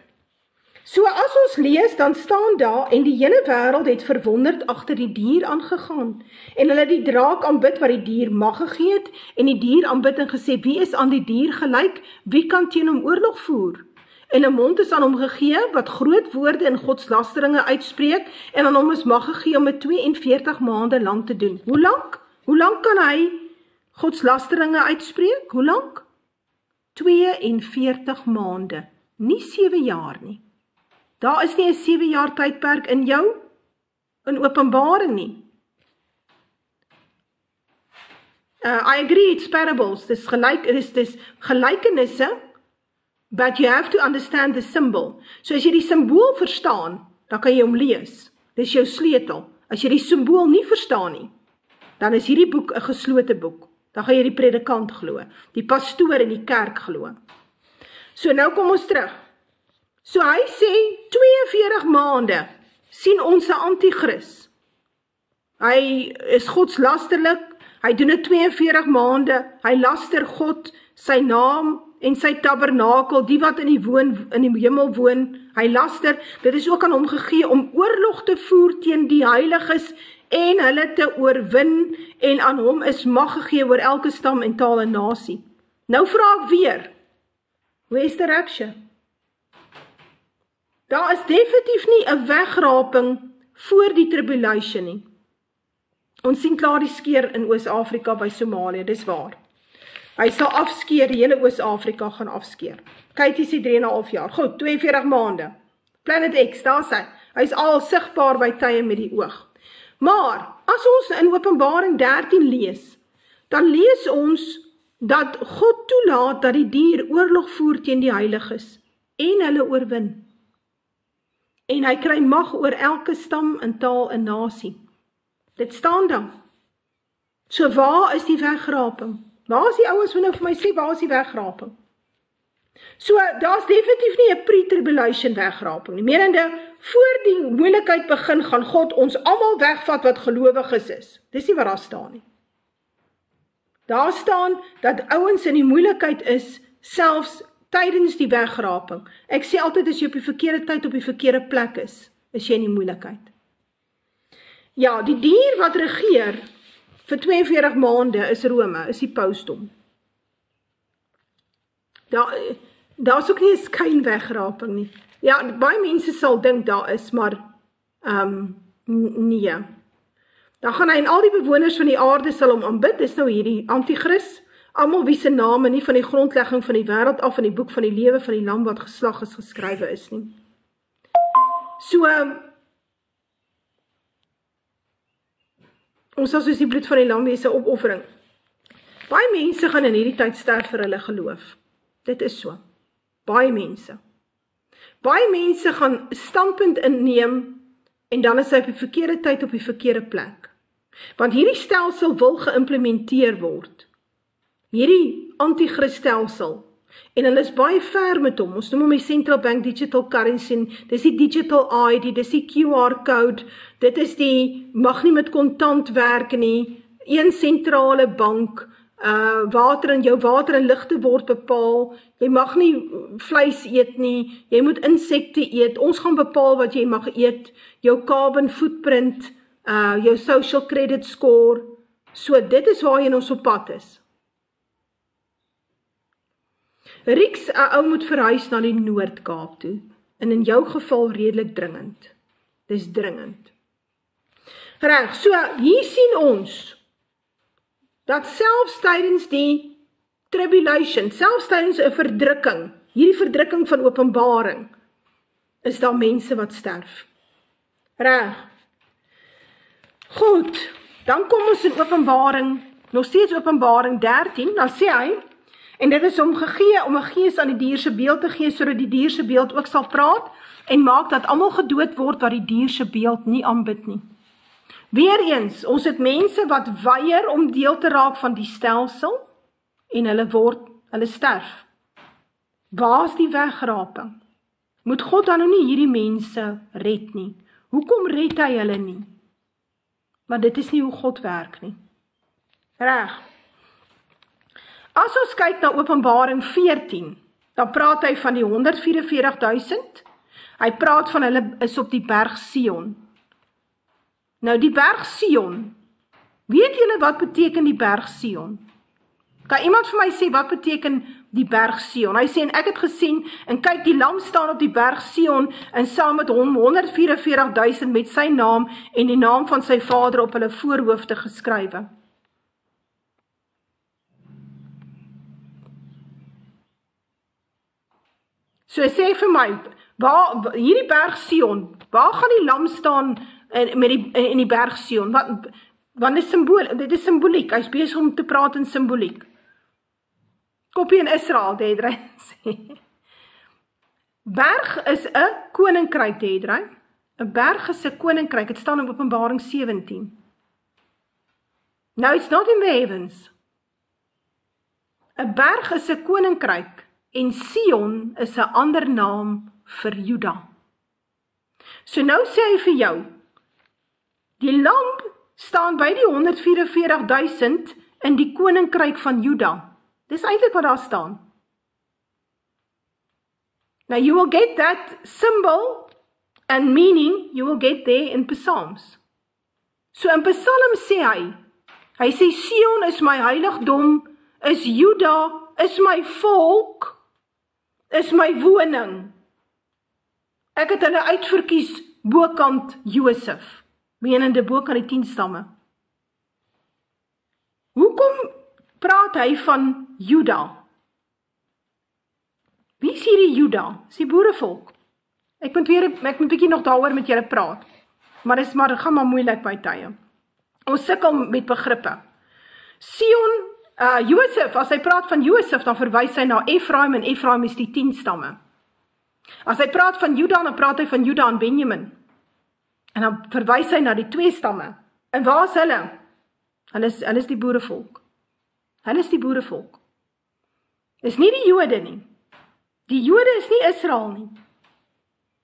So as ons lees, dan staan daar, en die hele wêreld het verwonderd agter die dier aangegaan, en hulle die draak aanbid wat die dier mag gegee het, en die dier aanbid en gesê, wie is aan die dier gelyk, wie kan teen hom oorlog voer? En 'n mond is aan hom gegee, wat groot woorde en godslasteringe uitspreek, en aan hom is mag gegee om dit 42 maande lang te doen. Hoe lank? Hoe lank kan hy godslasteringe uitspreek? Hoe lank? 42 maande, nie 7 jaar nie. Daar is nie 'n 7 jaar tydperk in jou, in Openbaring nie. I agree, it's parables, dis gelykenisse, but you have to understand the symbol. So as jy die simbool verstaan, dan kan jy hom lees. Dis jou sleutel. As jy die simbool nie verstaan nie, dan is hierdie boek 'n geslote boek. Dan gaan jy die predikant glo, die pastoor in die kerk glo. So nou kom ons terug. So hy sê 42 maande sien ons 'n anti-kris. Hy is godslasterlik, Hy doen dit 42 maande, hy laster God, sy naam en sy tabernakel, die wat in die hemel woon, hy laster, dit is ook aan hom gegee om oorlog te voer teen die heiliges en hulle te oorwin, en aan hom is mag gegee oor elke stam en taal en nasie. Nou vra ek weer, where is the rapture? Daar is definitief nie 'n wegraping voor die tribulation nie. Ons sien klaar die skeer in Oos-Afrika by Somalië, dis waar. Hy sal afskeer, die hele Oos-Afrika gaan afskeer. Katie sê 3,5 jaar, goed, 42 maande. Planet X, daar is hy. Hy is al sigbaar by tye met die oog. Maar, as ons in Openbaring 13 lees, dan lees ons dat God toelaat dat die dier oorlog voer teen die heiliges en hulle oorwin. En hy kry mag oor elke stam en taal en nasie. Dit staan dan. So waar is die wegraping? Waar is die ouens wat nou vir my sê, waar is die wegraping? So, daar is definitief nie 'n pre-tribulation wegraping nie. Menende, voor die moeilikheid begin, gaan God ons almal wegvat wat gelowiges is. Dis nie wat daar staan nie. Daar staan dat ouens in die moeilikheid is, selfs tydens die wegraping. Ek sê altyd, as jy op die verkeerde tyd op die verkeerde plek is jy in die moeilikheid. Ja, die dier wat regeer vir 42 maande is Rome, is die pausdom. Daar is ook nie 'n skynwegraping nie. Ja, baie mense sal dink daar is, maar nee. Dan gaan hy en al die bewoners van die aarde sal hom aanbid, dis nou hierdie antichrist, almal wie se name nie van die grondlegging van die wêreld af in die boek van die lewe van die lam wat geslag is geskrywe is nie. So, ons sal soos die bloed van die lam wees 'n opoffering. Baie mense gaan in hierdie tyd sterf vir hulle geloof. Dit is so. Baie mense. Baie mense gaan standpunt inneem en dan is hy op die verkeerde tyd op die verkeerde plek. Want hierdie stelsel wil geïmplementeer word. Hierdie anti-christelsel. En hulle is baie ver met hom. Ons noem hom die Central Bank Digital Currency. Dis die Digital ID, dis die QR code. Dit is die, mag nie met kontant werk nie. Een sentrale bank. Jou water en ligte word bepaal. Jy mag nie vleis eet nie. Jy moet insekte eet. Ons gaan bepaal wat jy mag eet. Jou carbon footprint, jou social credit score. So dit is waarheen ons op pad is. Rieks, 'n ou moet verhuis na die Noord-Kaap toe, en in jou geval redelik dringend. Dis dringend. Reg, so hier sien ons, dat selfs tydens die tribulation, selfs tydens 'n verdrukking, hierdie verdrukking van Openbaring, is daar mense wat sterf. Reg. Goed, dan kom ons in Openbaring, nog steeds Openbaring 13, dan sê hy, en dit is hom gegee om 'n gees aan die dier se beeld te gee, sodat die dier se beeld ook sal praat, en maak dat almal gedood word wat die dier se beeld nie aanbid nie. Weereens, ons het mense wat weier om deel te raak van die stelsel, en hulle sterf. Waar is die wegraping? Moet God dan nou nie hierdie mense red nie? Hoekom red hy hulle nie? Maar dit is nie hoe God werk nie. Reg. As ons kyk na Openbaring 14, dan praat hy van die 144.000. Hy praat van hulle is op die berg Sion. Nou die berg Sion, weet julle wat beteken die berg Sion? Kan iemand vir my sê wat beteken die berg Sion? Hy sê, en ek het gesien, en kyk die lam staan op die berg Sion, en saam met hom 144.000 met sy naam, en die naam van sy vader op hulle voorhoofde geskrywe. So sê vir my, hierdie berg Sion, waar gaan die lam staan in die berg Sion? Want dit is symboliek, hy is besig om te praat in symboliek. Kopie in Israel, Deidre sê. Berg is 'n koninkryk, Deidre. 'n berg is 'n koninkryk, het staan in Openbaring 17. Now it's not in the heavens. 'n berg is 'n koninkryk, en Sion is 'n ander naam vir Juda. So nou sê hy vir jou, die lam staan by die 144.000 in die koninkryk van Juda. Dis eintlik wat daar staan. Now you will get that symbol and meaning, you will get there in Psalms. So in Psalm sê hy sê Sion is my heiligdom, is Juda, is my volk, is my woning. Ek het hulle uitverkies bokant Josef, menende bokant die 10 stamme. Hoekom praat hy van Juda? Wie is hierdie Juda? Is die boerevolk. Ek moet 'n bietjie nog daaroor met julle praat. Maar dit gaan maar moeilik by tye. Ons sukkel met begrippe. Sion, Josef, as hy praat van Josef, dan verwys hy na Efraim, en Efraim is die 10 stamme. As hy praat van Juda, dan praat hy van Juda en Benjamin. En dan verwys hy na die 2 stamme. En waar is hulle? Hulle is die boerevolk. Hulle is die boerevolk. Dis nie die Jode nie. Die Jode is nie Israel nie.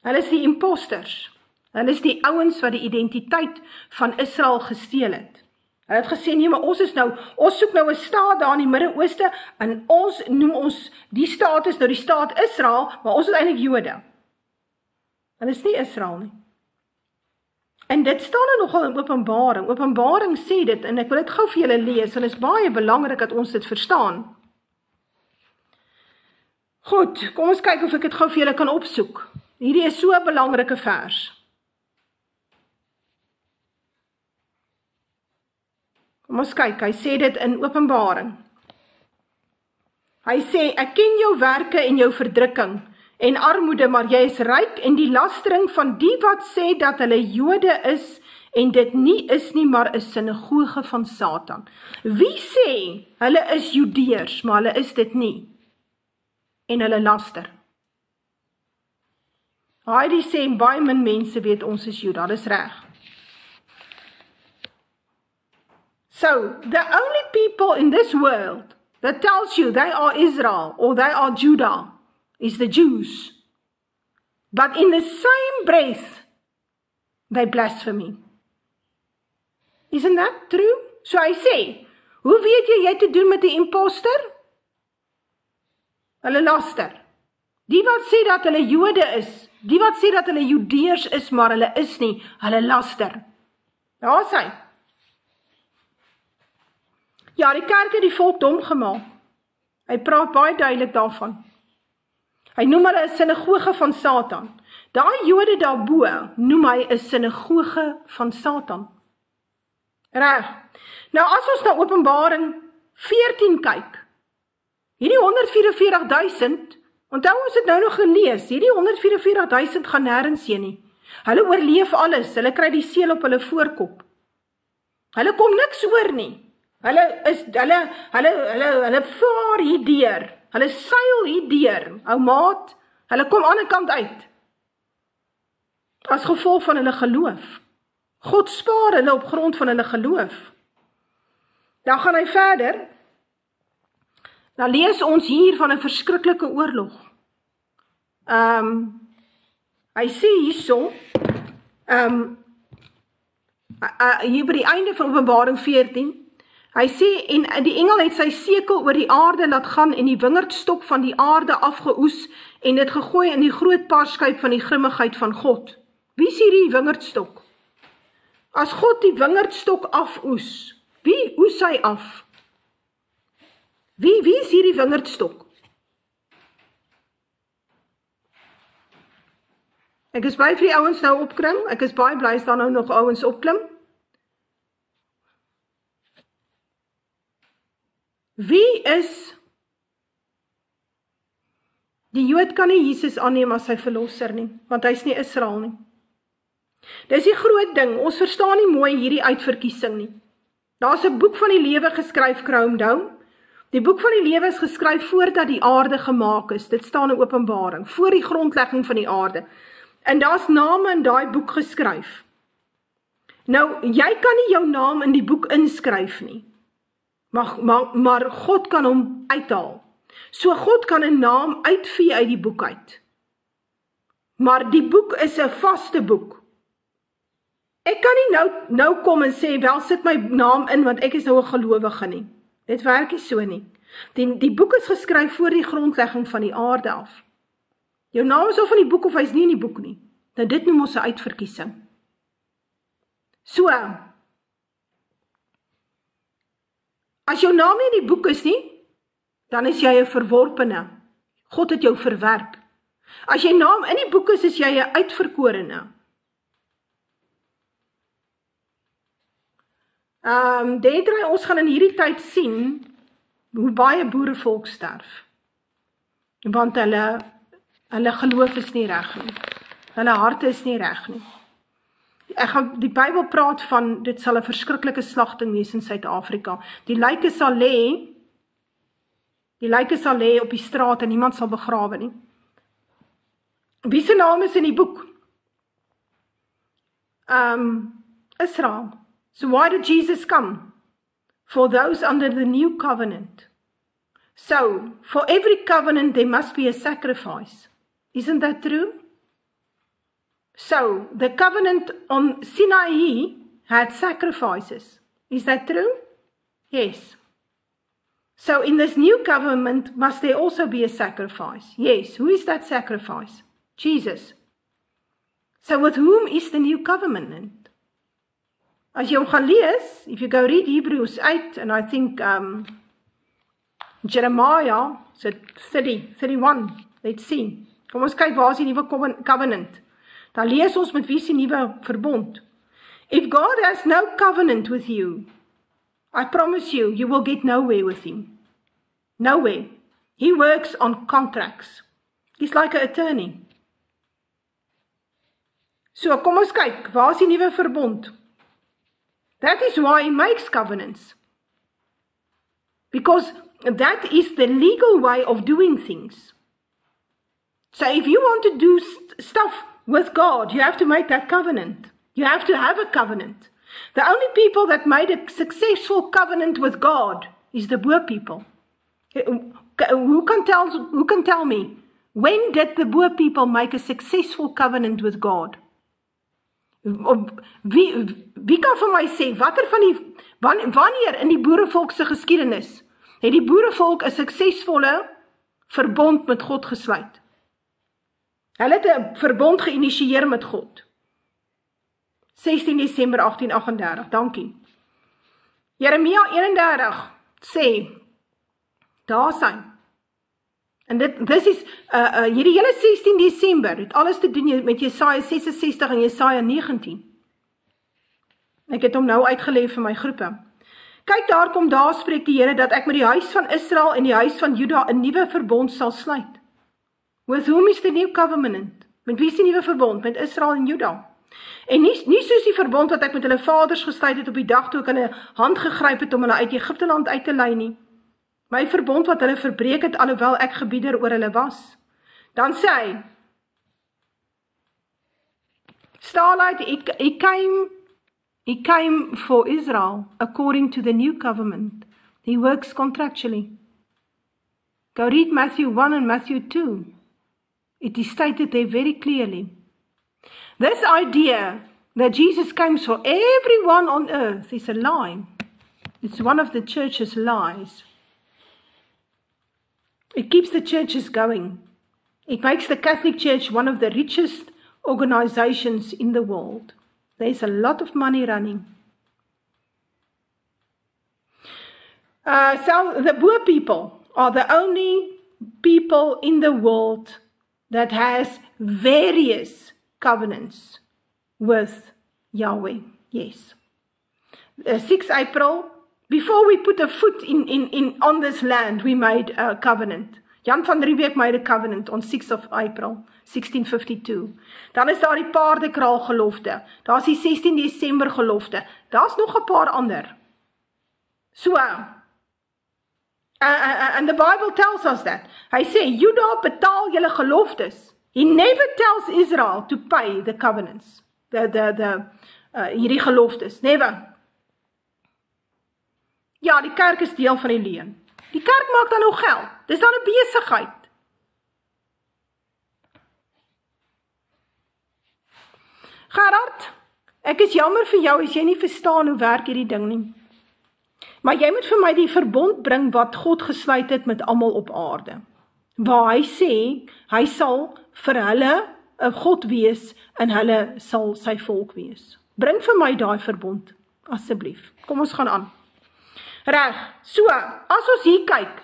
Hulle is die imposters. Hulle is die ouens wat die identiteit van Israel gesteel het. Hulle het gesê, nee, maar ons soek nou 'n staat daar in die Midde-Ooste, en ons noem ons, die staat is nou die staat Israel, maar ons is eintlik Jode. Hulle is nie Israel nie. En dit staan er nogal in Openbaring. Openbaring sê dit, en ek wil dit gou vir julle lees, want dit is baie belangrik dat ons dit verstaan. Goed, kom ons kyk of ek dit gou vir julle kan opsoek. Hierdie is so 'n belangrike vers. Kom ons kyk, hy sê dit in Openbaring. Hy sê, ek ken jou werke en jou verdrukking en armoede, maar jy is ryk, en die lastering van die wat sê dat hulle Jode is, en dit nie is nie, maar 'n sinagoge van Satan. Wie sê, hulle is Judeërs, maar hulle is dit nie, en hulle laster. Hy sê, baie min mense weet ons is Juda, dis reg. So, the only people in this world that tells you they are Israel or they are Judah is the Jews. But in the same breath, they blaspheme. Isn't that true? So hy sê, hoe weet jy te doen met die imposter? Hulle laster. Die wat sê dat hulle Jode is, die wat sê dat hulle Judeërs is, maar hulle is nie, hulle laster. Daar is hy. Ja, die kerk het die volk dom gemaak. Hy praat baie duidelik daarvan. Hy noem hulle 'n sinagoge van Satan. Daai Jode daarbo noem hy 'n sinagoge van Satan. Reg. Nou as ons na Openbaring 14 kyk, hierdie 144.000, onthou ons het nou nog gelees, hierdie 144.000 gaan nêrens heen nie. Hulle oorleef alles, hulle kry die seël op hulle voorkop. Hulle kom niks oor nie. Hulle vaar hier deur, hulle seil hier deur, ou maat, hulle kom aan die ander kant uit, as gevolg van hulle geloof. God spaar hulle op grond van hulle geloof. Dan gaan hy verder, dan lees ons hier van 'n verskriklike oorlog. Hy sê hierso, hier by die einde van Openbaring 14, hy sê, en die engel het sy sekel oor die aarde laat gaan en die wingerdstok van die aarde afgeoes en dit gegooi in die groot paarskyp van die grimmigheid van God. Wie is hierdie wingerdstok? As God die wingerdstok afoes, wie oes hy af? Wie is hierdie wingerdstok? Ek is bly vir die ouens nou opkring, ek is baie bly as daar nou nog ouens opklim. Wie is, die Jood kan nie Jesus aanneem as sy verlosser nie, want hy is nie Israel nie. Dis die groot ding, ons verstaan nie mooi hierdie uitverkiesing nie. Daar is 'n boek van die lewe geskryf, Crowndown. Die boek van die lewe is geskryf voordat die aarde gemaak is, dit staan in Openbaring, voor die grondlegging van die aarde. En daar's name in daai boek geskryf. Nou, jy kan nie jou naam in die boek inskryf nie. Maar God kan hom uithaal. So God kan 'n naam uitvee uit die boek uit. Maar die boek is 'n vaste boek. Ek kan nie nou kom en sê, wel sit my naam in, want ek is nou 'n gelowige nie. Dit werk nie so nie. Die boek is geskryf voor die grondlegging van die aarde af. Jou naam is of in die boek of hy is nie in die boek nie. Nou dit noem ons 'n uitverkiesing. So, as jou naam nie in die boek is nie, dan is jy 'n verworpene. God het jou verwerp. As jy naam in die boek is jy 'n uitverkorene. Ons gaan in hierdie tyd sien hoe baie boerevolk sterf. Want hulle geloof is nie reg nie. Hulle harte is nie reg nie. Die Bybel praat van, dit sal 'n verskriklike slagting wees in Suid-Afrika. Die lyke sal lê op die straat en niemand sal begrawe nie. Wie se naam is in die boek? Israel. So why did Jesus come? For those under the new covenant. So, for every covenant there must be a sacrifice. Isn't that true? So, the covenant on Sinai had sacrifices. Is that true? Yes. So, in this new covenant, must there also be a sacrifice? Yes. Who is that sacrifice? Jesus. So, with whom is the new covenant? As jy hom gaan lees, if you go read Hebrews 8, and I think Jeremiah, so 30, 31, let's see. Kom ons kyk, waar is die nuwe covenant? Dan lees ons met wie is die nuwe verbond. If God has no covenant with you, I promise you, you will get nowhere with him. Nowhere. He works on contracts. He's like an attorney. So, kom ons kyk, waar is die nuwe verbond? That is why he makes covenants. Because that is the legal way of doing things. So if you want to do stuff with God, you have to make that covenant. You have to have a covenant. The only people that made a successful covenant with God is the Boer people. Who can tell me, when did the Boer people make a successful covenant with God? Wie kan vir my sê, wanneer in die boerevolk se geskiedenis het die boerevolk 'n suksesvolle verbond met God gesluit? Hulle het 'n verbond geïnisieer met God. 16 Desember 1838, dankie. Jeremia 31 sê, daar sy. En dit is, hierdie hele 16 Desember, het alles te doen met Jesaja 66 en Jesaja 19. Ek het hom nou uitgeleef vir my groepe. Kyk, daar spreek die Here, dat ek met die huis van Israel en die huis van Juda 'n nuwe verbond sal sluit. With whom is the new covenant? Met wie is die nuwe verbond? Met Israel en Juda. En nie soos die verbond wat ek met hulle vaders gesluit het op die dag toe ek hulle hand gegryp het om hulle uit Egipte land uit te lei nie. My verbond wat hulle verbreek het, alhoewel ek gebieder oor hulle was. Dan sê hy, Starlight, he came for Israel according to the new covenant. He works contractually. Go read Matthew 1 and Matthew 2. It is stated there very clearly. This idea that Jesus comes for everyone on earth is a lie. It's one of the church's lies. It keeps the churches going. It makes the Catholic Church one of the richest organizations in the world. There's a lot of money running. So the Boer people are the only people in the world that has various covenants with Yahweh. Yes. 6 April, before we put a foot on this land, we made a covenant. Jan van Riebeeck made a covenant on 6th of April, 1652. Dan is daar die paardekraal gelofte. Daar is die 16 Desember gelofte. Daar is nog 'n paar ander. So, and the Bible tells us that. Hy sê, Juda betaal julle geloftes. He never tells Israel to pay the covenants. Hierdie geloftes. Never. Ja, die kerk is deel van die leen. Die kerk maak dan nog geld. Dis dan 'n besigheid. Gerard, ek Ek is jammer vir jou as jy nie verstaan hoe werk hierdie ding nie. Maar jy moet vir my die verbond bring wat God gesluit het met almal op aarde. Waar hy sê, hy sal vir hulle 'n God wees en hulle sal sy volk wees. Bring vir my daai verbond, asseblief. Kom ons gaan aan. Reg, so, as ons hier kyk,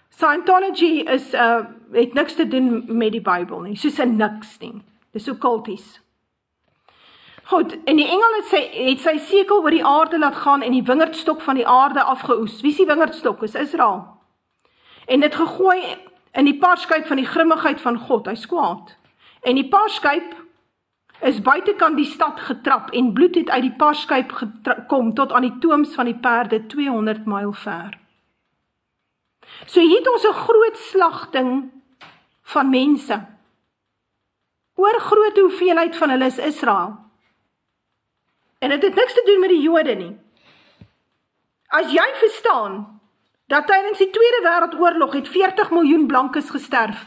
Scientology het niks te doen met die Bybel nie, soos 'n niks nie. Dis okkulties. Goed, en die engel het sy sekel oor die aarde laat gaan en die wingerdstok van die aarde afgeoes. Wie is die wingerdstok? Is Israel. En dit gegooi in die paarskyp van die grimmigheid van God, hy's kwaad. En die paarskyp is buitekant die stad getrap en bloed het uit die paarskyp gekom tot aan die tooms van die perde 200 myl ver. So hier het ons 'n groot slagting van mense. Oor groot hoeveelheid van hulle is Israel. En dit het niks te doen met die Jode nie. As jy verstaan, dat tydens die Tweede Wêreldoorlog het 40 miljoen blankes gesterf,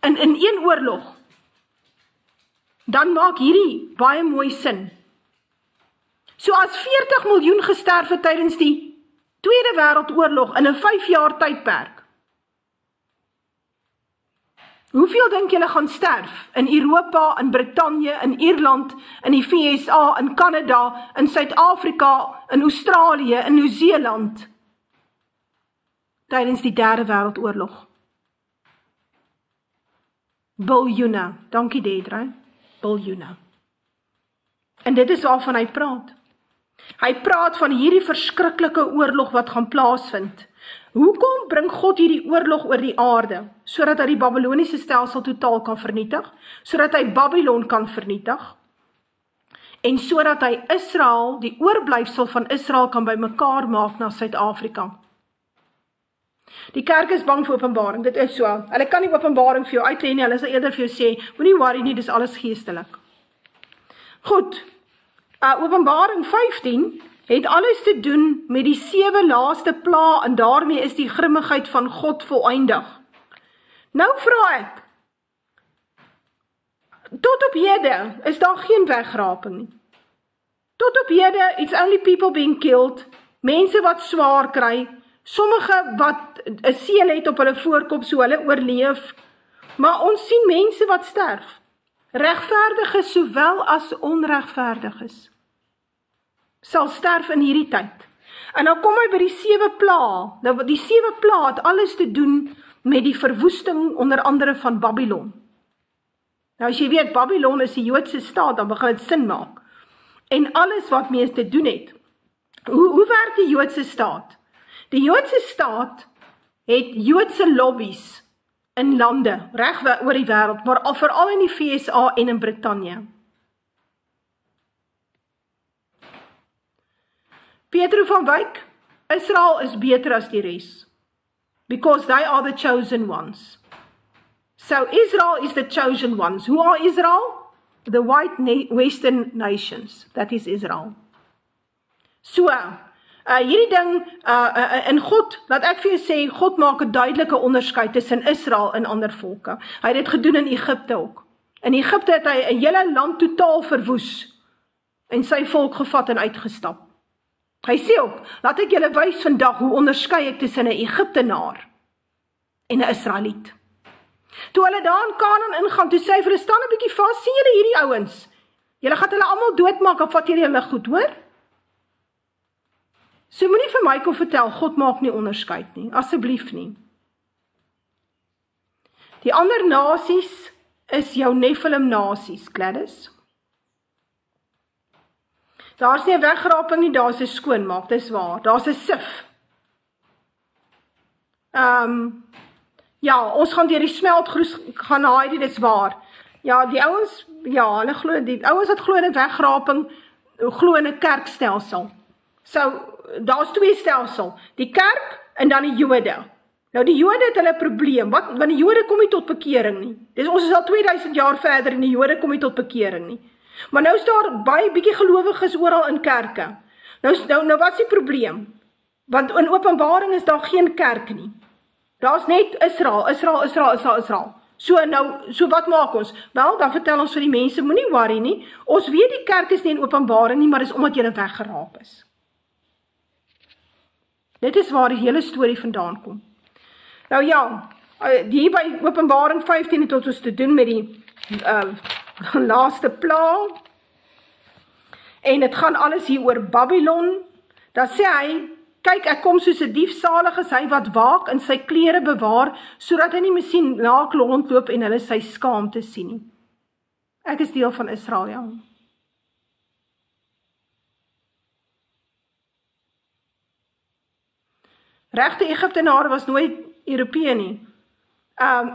in een oorlog, dan maak hierdie baie mooi sin. So as 40 miljoen gesterf het tydens die Tweede Wêreldoorlog in 'n 5 jaar tydperk, hoeveel dink julle gaan sterf in Europa, in Brittanje, in Ierland, in die VSA, in Kanada, in Suid-Afrika, in Australië, in Nieu-Seeland tydens die Derde Wêreldoorlog? Biljoene, dankie Deidre, biljoene. En dit is waarvan hy praat. Hy praat van hierdie verskriklike oorlog wat gaan plaasvind. Hoekom bring God hierdie oorlog oor die aarde? Sodat hy die Babyloniese stelsel totaal kan vernietig, sodat hy Babylon kan vernietig, en sodat hy Israel, die oorblyfsel van Israel, kan bymekaar maak na Suid-Afrika. Die kerk is bang vir openbaring, dit is so. Hulle kan nie openbaring vir jou uitlei nie, hulle sal eerder vir jou sê, moenie worry nie, dis alles geestelik. Goed, Openbaring 15 het alles te doen met die 7 laaste pla en daarmee is die grimmigheid van God volëindig. Nou vra ek, tot op hede is daar geen wegraping nie. Tot op hede, it's only people being killed, mense wat swaar kry, sommige wat 'n seël het op hulle voorkop so hulle oorleef, maar ons sien mense wat sterf. Regverdiges sowel as onregverdiges sal sterf in hierdie tyd. En dan kom hy by die 7 pla. Nou die 7 pla het alles te doen met die verwoesting onder andere van Babylon. Nou as jy weet, Babylon is die Joodse staat, dan begin dit sin maak. En alles wat mee te doen het. Hoe werk die Joodse staat? Die Joodse staat het Joodse lobbies in lande, reg oor die wêreld, maar veral in die VSA en in Brittanje. Pedro van Wyk, Israel is beter as die res, because they are the chosen ones. So Israel is the chosen ones. Who are Israel? The white western nations, that is Israel. So, hierdie ding, in God, laat ek vir jou sê, God maak 'n duidelike onderskeid tussen Israel en ander volke. Hy het dit gedoen in Egipte ook. In Egipte het hy 'n hele land totaal verwoes en sy volk gevat en uitgestap. Hy sê ook, laat ek julle wys vandag hoe onderskei ek tussen 'n Egiptenaar en 'n Israeliet. Toe hulle daar in Kanaan ingaan, toe sê hy vir hulle, staan 'n bietjie vas, sien julle hierdie ouens? Julle gaan hulle almal doodmaak, of vat julle hulle goed, hoor? So moenie vir my kom vertel, God maak nie onderskeid nie, asseblief nie. Die ander nasies is jou Nephilim nasies, Gladys. Daar's nie 'n wegraping nie, daar's 'n skoonmaak, dis waar, daar's 'n sif. Ja, ons gaan deur die smeltgroes gaan haai, dit is waar. Ja, die ouens, ja, hulle glo, die ouens wat glo in wegraping, glo in 'n kerkstelsel. So, daar's 2 stelsel, die kerk en dan die Jode. Nou die Jode het hulle probleem, want die Jode kom nie tot bekering nie. Dis ons is al 2000 jaar verder en die Jode kom nie tot bekering nie. Maar nou is daar baie bietjie gelowiges oral in kerke. Nou wat is die probleem? Want in Openbaring is daar geen kerk nie. Daar's net Israel. So wat maak ons? Wel, dan vertel ons vir die mense, moenie worry nie, ons weet die kerk is nie in Openbaring nie, maar dis omdat julle weggeraap is. Dit is waar die hele storie vandaan kom. Nou ja, hier by Openbaring 15 het ons te doen met die laaste pla, en het gaan alles hier oor Babylon. Dan sê hy, kyk, ek kom soos 'n dief, salig is hy wat waak en sy klere bewaar, sodat hy nie miskien naak rondloop en hulle sy skaamte sien nie. Ek is deel van Israel, ja. Regte Egiptenare was nooit Europee nie.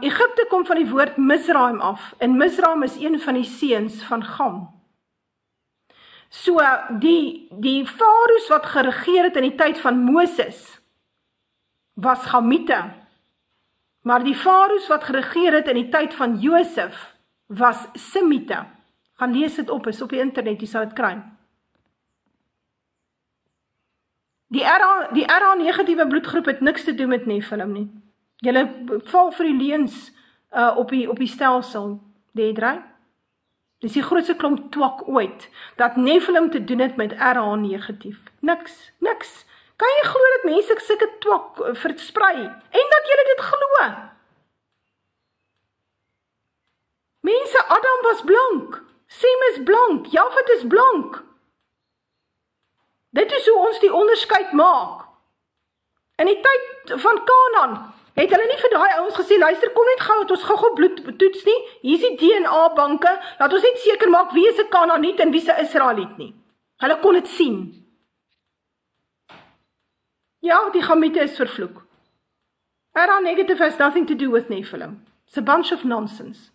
Egipte kom van die woord Misraim af, en Misraim is een van die seuns van Gam. So, die Faroes wat geregeer het in die tyd van Moses, was Gamite, maar die Faroes wat geregeer het in die tyd van Josef, was Semite. Gaan lees dit op, is op die internet, jy sal dit kry. Die RH-negatiewe bloedgroep het niks te doen met Nephilim nie. Julle val vir die leuns op die stelsel, Deidre. Dis die grootste klomp twak ooit, dat Nephilim te doen het met RH-negatief. Niks. Kan jy glo dat mense sulke twak versprei, en dat julle dit glo? Mense, Adam was blank, Sem is blank, Jafet is blank. Dit is hoe ons die onderskeid maak. In die tyd van Kanaan, het hulle nie vir daai ouens gesê, luister, kom net gou, het ons gou bloed toets nie, hier is die DNA-banke, laat ons net seker maak wie is 'n Kanaaniet en wie is 'n Israeliet nie. Hulle kon dit sien. Ja, die Gamite is vervloek. RH-negative has nothing to do with Nephilim. It's a bunch of nonsense.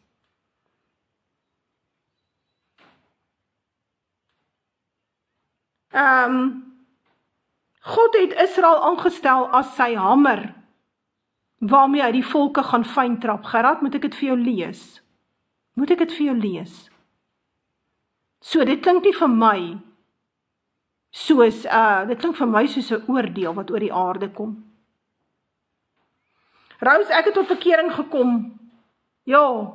God het Israel aangestel as sy hamer, waarmee hy die volke gaan fyntrap. Gerard, moet ek dit vir jou lees? So, dit klink nie vir my soos, dit klink vir my soos 'n oordeel wat oor die aarde kom. Rose, ek het tot bekering gekom, ja,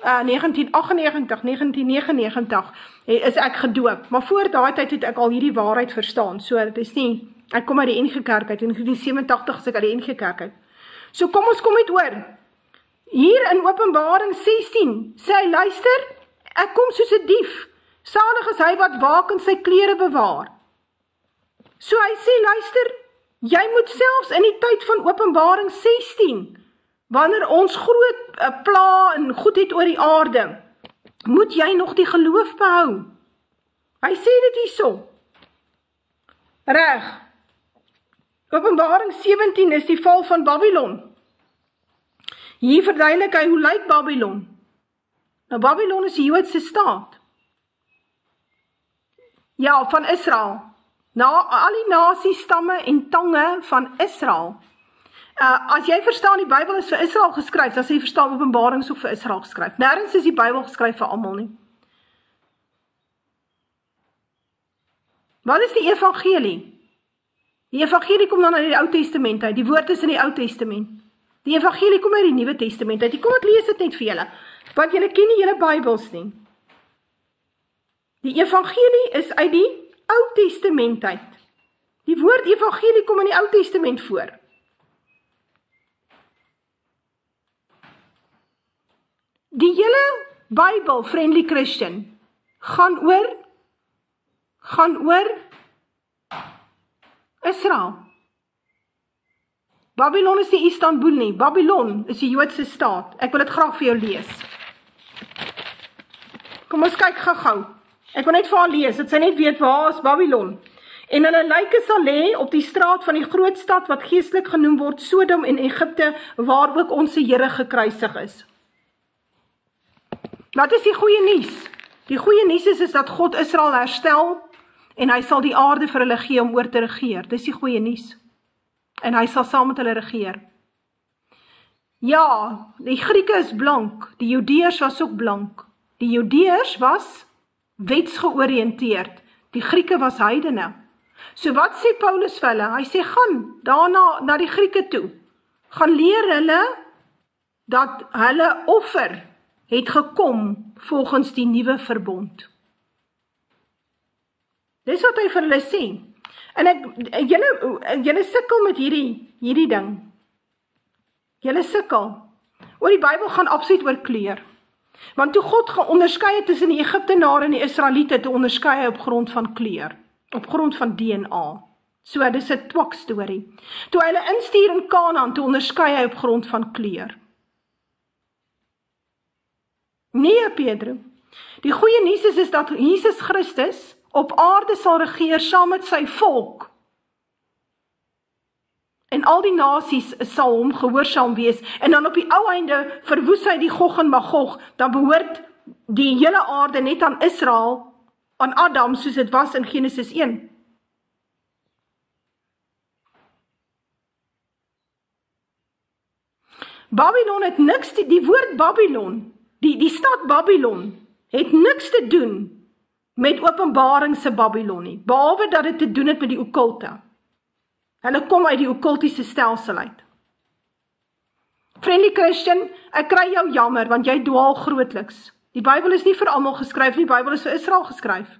1998, 1999 is ek gedoop, maar voor daai tyd het ek al hierdie waarheid verstaan, so dit is nie, ek kom uit die NG Kerk uit, in 1987 is ek uit die NG Kerk uit. So kom ons kom net oor, hier in Openbaring 16, sê hy, luister, ek kom soos 'n dief, salig is hy wat waak en sy klere bewaar. So hy sê, luister, jy moet selfs in die tyd van Openbaring 16, wanneer ons groot pla en goed het oor die aarde, moet jy nog die geloof behou. Hy sê dit hierso. Reg. Openbaring 17 is die val van Babylon. Hier verduidelik hy, hoe lyk Babylon? Nou, Babylon is die Joodse staat. Ja, van Israel. Nou, al die nasies, stamme en tange van Israel. As jy verstaan die Bybel is vir Israel geskryf, dan sê jy verstaan Openbaring is ook vir Israel geskryf. Nêrens is die Bybel geskryf vir almal nie. Wat is die evangelie? Die evangelie kom dan uit die Ou Testament uit, die woord is in die Ou Testament. Die evangelie kom uit die Nuwe Testament uit, kom ek lees dit net vir julle, want julle ken nie julle Bybels nie. Die evangelie is uit die Ou Testament uit. Die woord evangelie kom in die Ou Testament voor. Die hele Bybel, Friendly Christian, gaan oor Israel. Babylon is nie Istanbul nie, Babylon is die Joodse staat. Ek wil dit graag vir jou lees. Kom ons kyk gou. Ek wil net vir haar lees, dat sy net weet waar is Babylon. En hulle lyke sal lê op die straat van die groot stad wat geestelik genoem word Sodom en Egipte, waar ook ons Here gekruisig is. Wat is die goeie nuus? Die goeie nuus is dat God Israel herstel en hy sal die aarde vir hulle gee om oor te regeer. Dis die goeie nuus. En hy sal saam met hulle regeer. Ja, die Grieke is blank, die Judeërs was ook blank. Die Judeërs was wetsgeoriënteerd, die Grieke was heidene. So wat sê Paulus vir hulle? Hy sê, gaan daarna na die Grieke toe. Gaan leer hulle dat hulle offer het gekom volgens die nuwe verbond. Dis wat hy vir hulle sê. En julle sukkel met hierdie ding. Julle sukkel. Oor die Bybel gaan absoluut oor kleur. Want toe God onderskei het tussen die Egiptenare en die Israeliete, toe onderskei hy op grond van kleur, op grond van DNA. So, dis 'n twak storie. Toe hy hulle instuur in Kanaan, toe onderskei hy op grond van kleur. Nee, Pedro. Die goeie nuus is dat Jesus Christus op aarde sal regeer saam met sy volk. En al die nasies sal hom gehoorsaam wees. En dan op die ou einde verwoes hy die Gog en Magog. Dan behoort die hele aarde net aan Israel, aan Adam, soos dit was in Genesis 1. Babylon het niks, die woord Babylon, die stad Babylon, het niks te doen met Openbaring se Babylon nie, behalwe dat dit te doen het met die okkulte. Hulle kom uit die okkultiese stelsel uit. Friendly Christian, ek kry jou jammer, want jy dwaal grootliks. Die Bybel is nie vir almal geskryf nie, die Bybel is vir Israel geskryf.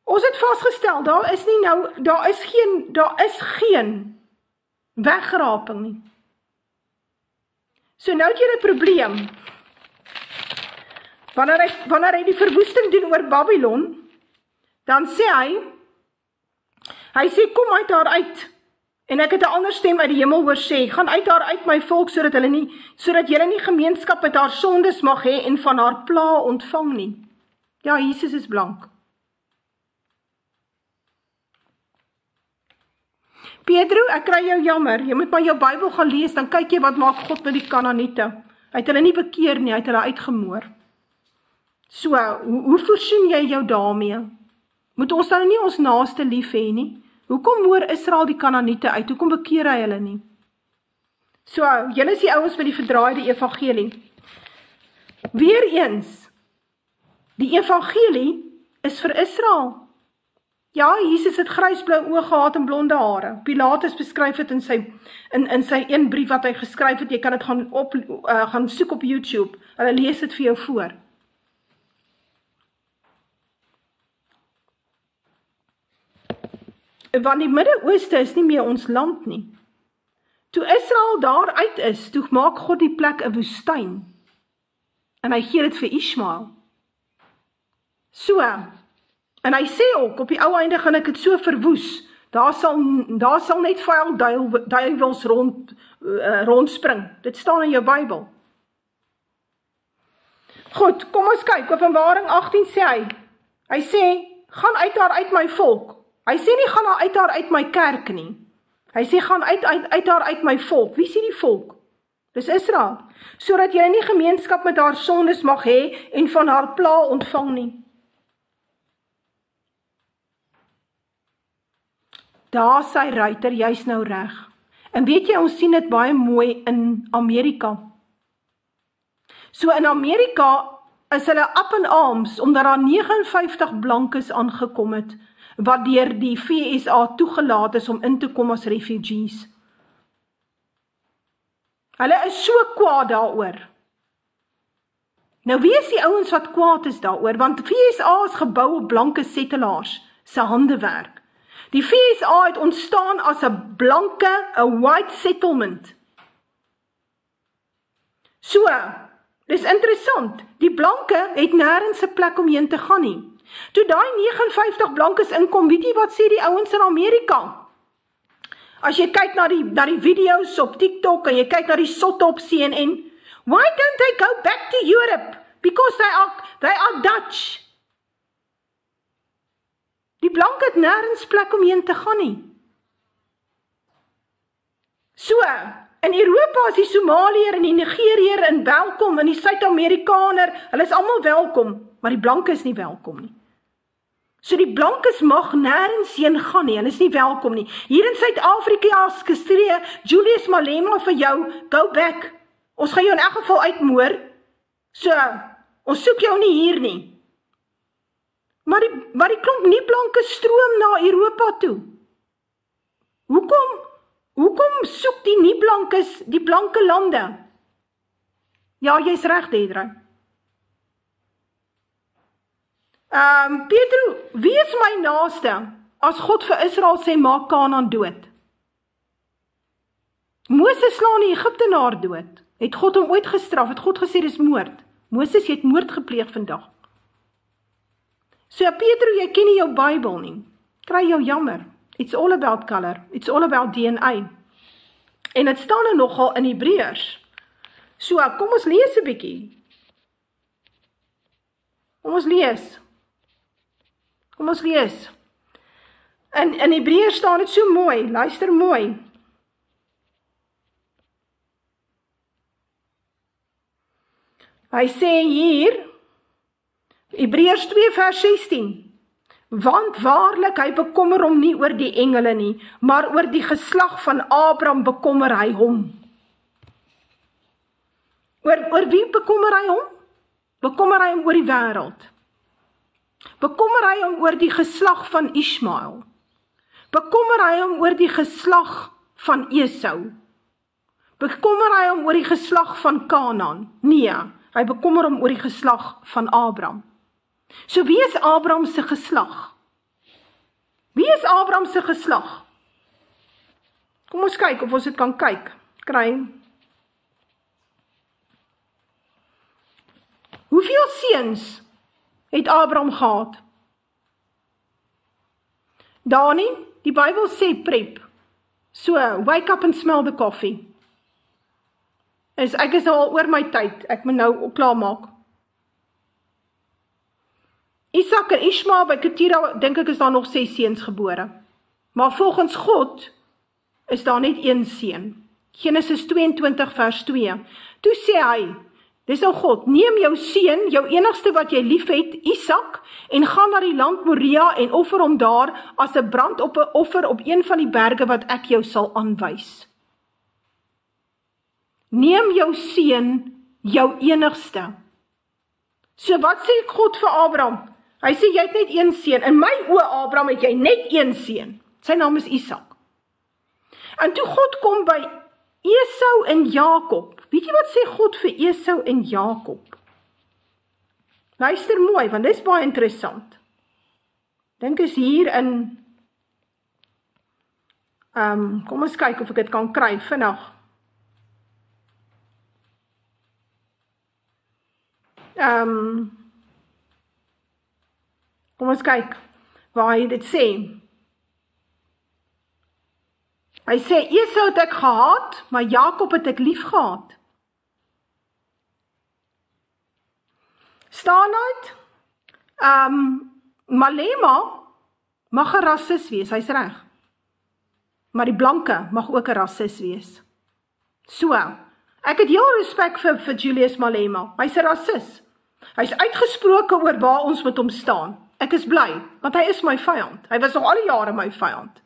Ons het vasgestel, daar is geen wegraping nie. So nou het jy 'n probleem. Wanneer hy die verwoesting doen oor Babylon, dan sê hy sê, kom uit daar uit, en ek het 'n ander stem uit die hemel hoor sê, gaan uit daar uit my volk, sodat julle nie gemeenskap met haar sondes mag hê, en van haar pla ontvang nie. Ja, Jesus is blank. Pedro, ek kry jou jammer, jy moet maar jou Bybel gaan lees, dan kyk jy wat maak God met die Kanaaniete. Hy het hulle nie bekeer nie, hy het hulle uitgemoor. So, hoe voorsien jy jou daarmee? Moet ons dan nie ons naaste lief hê nie? Hoekom moor Israel die Kanaaniete uit? Hoekom bekeer hy hulle nie? So, julle is die ouens met die verdraaide evangelie. Weereens, die evangelie is vir Israel. Ja, Jesus het grysblou oë gehad en blonde hare. Pilatus beskryf dit in sy een brief wat hy geskryf het. Jy kan dit gaan soek op YouTube. Hulle lees dit vir jou voor. Want die Midde-Ooste is nie meer ons land nie. Toe Israel daar uit is, toe maak God die plek 'n woestyn. En hy gee dit vir Ismael. So, en hy sê ook, op die ou einde gaan ek dit so verwoes, daar sal net vuil duiwels rondspring. Dit staan in jou Bybel. Goed, kom ons kyk, Openbaring 18 sê hy sê, gaan uit daar uit my volk. Hy sê nie, gaan uit daar uit my kerk nie. Hy sê, gaan uit daar uit my volk. Wie sê die volk? Dis Israel. Sodat jy nie gemeenskap met haar sondes mag hê en van haar pla ontvang nie. Daar sy ruiter, jy's nou reg. En weet jy, ons sien dit baie mooi in Amerika. So in Amerika is hulle up in arms, omdat daar 59 blankes aangekom het, wat deur die VSA toegelaat is om in te kom as refugees. Hulle is so kwaad daaroor. Nou wie is die ouens wat kwaad is daaroor? Want VSA is gebou op blanke settelaars se handewerk. Die VSA het ontstaan as 'n white settlement. So, dis interessant, die blanke het nêrens 'n plek om heen te gaan nie. Toe daai 59 blankes inkom, weet jy wat sê die ouens in Amerika? As jy kyk na die video's op TikTok, en jy kyk na die sotte op CNN, why don't they go back to Europe? Because they are Dutch. Die blanke het nêrens plek om heen te gaan nie. So, in Europa is die Somaliër en die Nigeriër en welkom, en die Suid-Amerikaner, hulle is almal welkom, maar die blanke is nie welkom nie. So die blankes mag nêrens heen gaan nie, hulle is nie welkom nie. Hier in Suid-Afrika geskree, Julius Malema vir jou, go back. Ons gaan jou in elk geval uitmoor. So, ons soek jou nie hier nie. Maar die klomp nie blanke stroom na Europa toe. Hoekom soek die nie-blankes die blanke lande? Ja, jy's reg, Deidre. Petro, wie is my naaste as God vir Israel sê, maak Kanaan dood? Moses slaan die Egiptenaar dood. Het God hom ooit gestraf? Het God gesê, dis moord? Moses, jy het moord gepleeg vandag. So, Petro, jy ken nie jou Bybel nie. Kry jou jammer. It's all about color. It's all about DNA. En dit staan nogal in Hebreërs. So, kom ons lees 'n bietjie. Kom ons lees. In Hebreërs staan dit so mooi. Luister mooi. Hy sê hier, Hebreërs 2 vers 16, want waarlik hy bekommer hom nie oor die engele nie, maar oor die geslag van Abraham bekommer hy hom. Oor wie bekommer hy hom? Bekommer hy hom oor die wêreld? Bekommer hy hom oor die geslag van Ismael? Bekommer hy hom oor die geslag van Esau? Bekommer hy hom oor die geslag van Kanaan? Nee, hy bekommer hom oor die geslag van Abraham. So wie is Abraham se geslag? Wie is Abraham se geslag? Kom ons kyk of ons dit kan kry. Hoeveel seuns het Abraham gehad? Dani, die Bybel sê prep. So, wake up and smell the coffee. Ek is nou al oor my tyd, ek moet nou klaarmaak. Isak en Ismael by Ketira, dink ek is daar nog 6 seuns gebore. Maar volgens God is daar net 1 seun. Genesis 22 vers 2. Toe sê hy, dis nou God, neem jou seun, jou enigste wat jy lief het, Isak, en gaan na die land Moria en offer hom daar as 'n brandoffer op een van die berge wat ek jou sal aanwys. Neem jou seun, jou enigste. So wat sê God vir Abraham? Hy sê, jy het net 1 seun. In my oë, Abraham, het jy net 1 seun. Sy naam is Isak. En toe God kom by Esau en Jakob, weet jy wat sê God vir Esau en Jakob? Luister mooi, want dit is baie interessant. Dink is hier in, kom ons kyk of ek dit kan kry vinnig. Kom ons kyk waar hy dit sê. Hy sê, Esau het ek gehaat, maar Jakob het ek lief gehad. Staan uit, Malema mag 'n rassis wees, hy's reg. Maar die blanke mag ook 'n rassis wees. So, ek het heel respek vir Julius Malema, hy's 'n rassis. Hy's uitgesproke oor waar ons met hom staan. Ek is bly, want hy is my vyand. Hy was nog al die jare my vyand.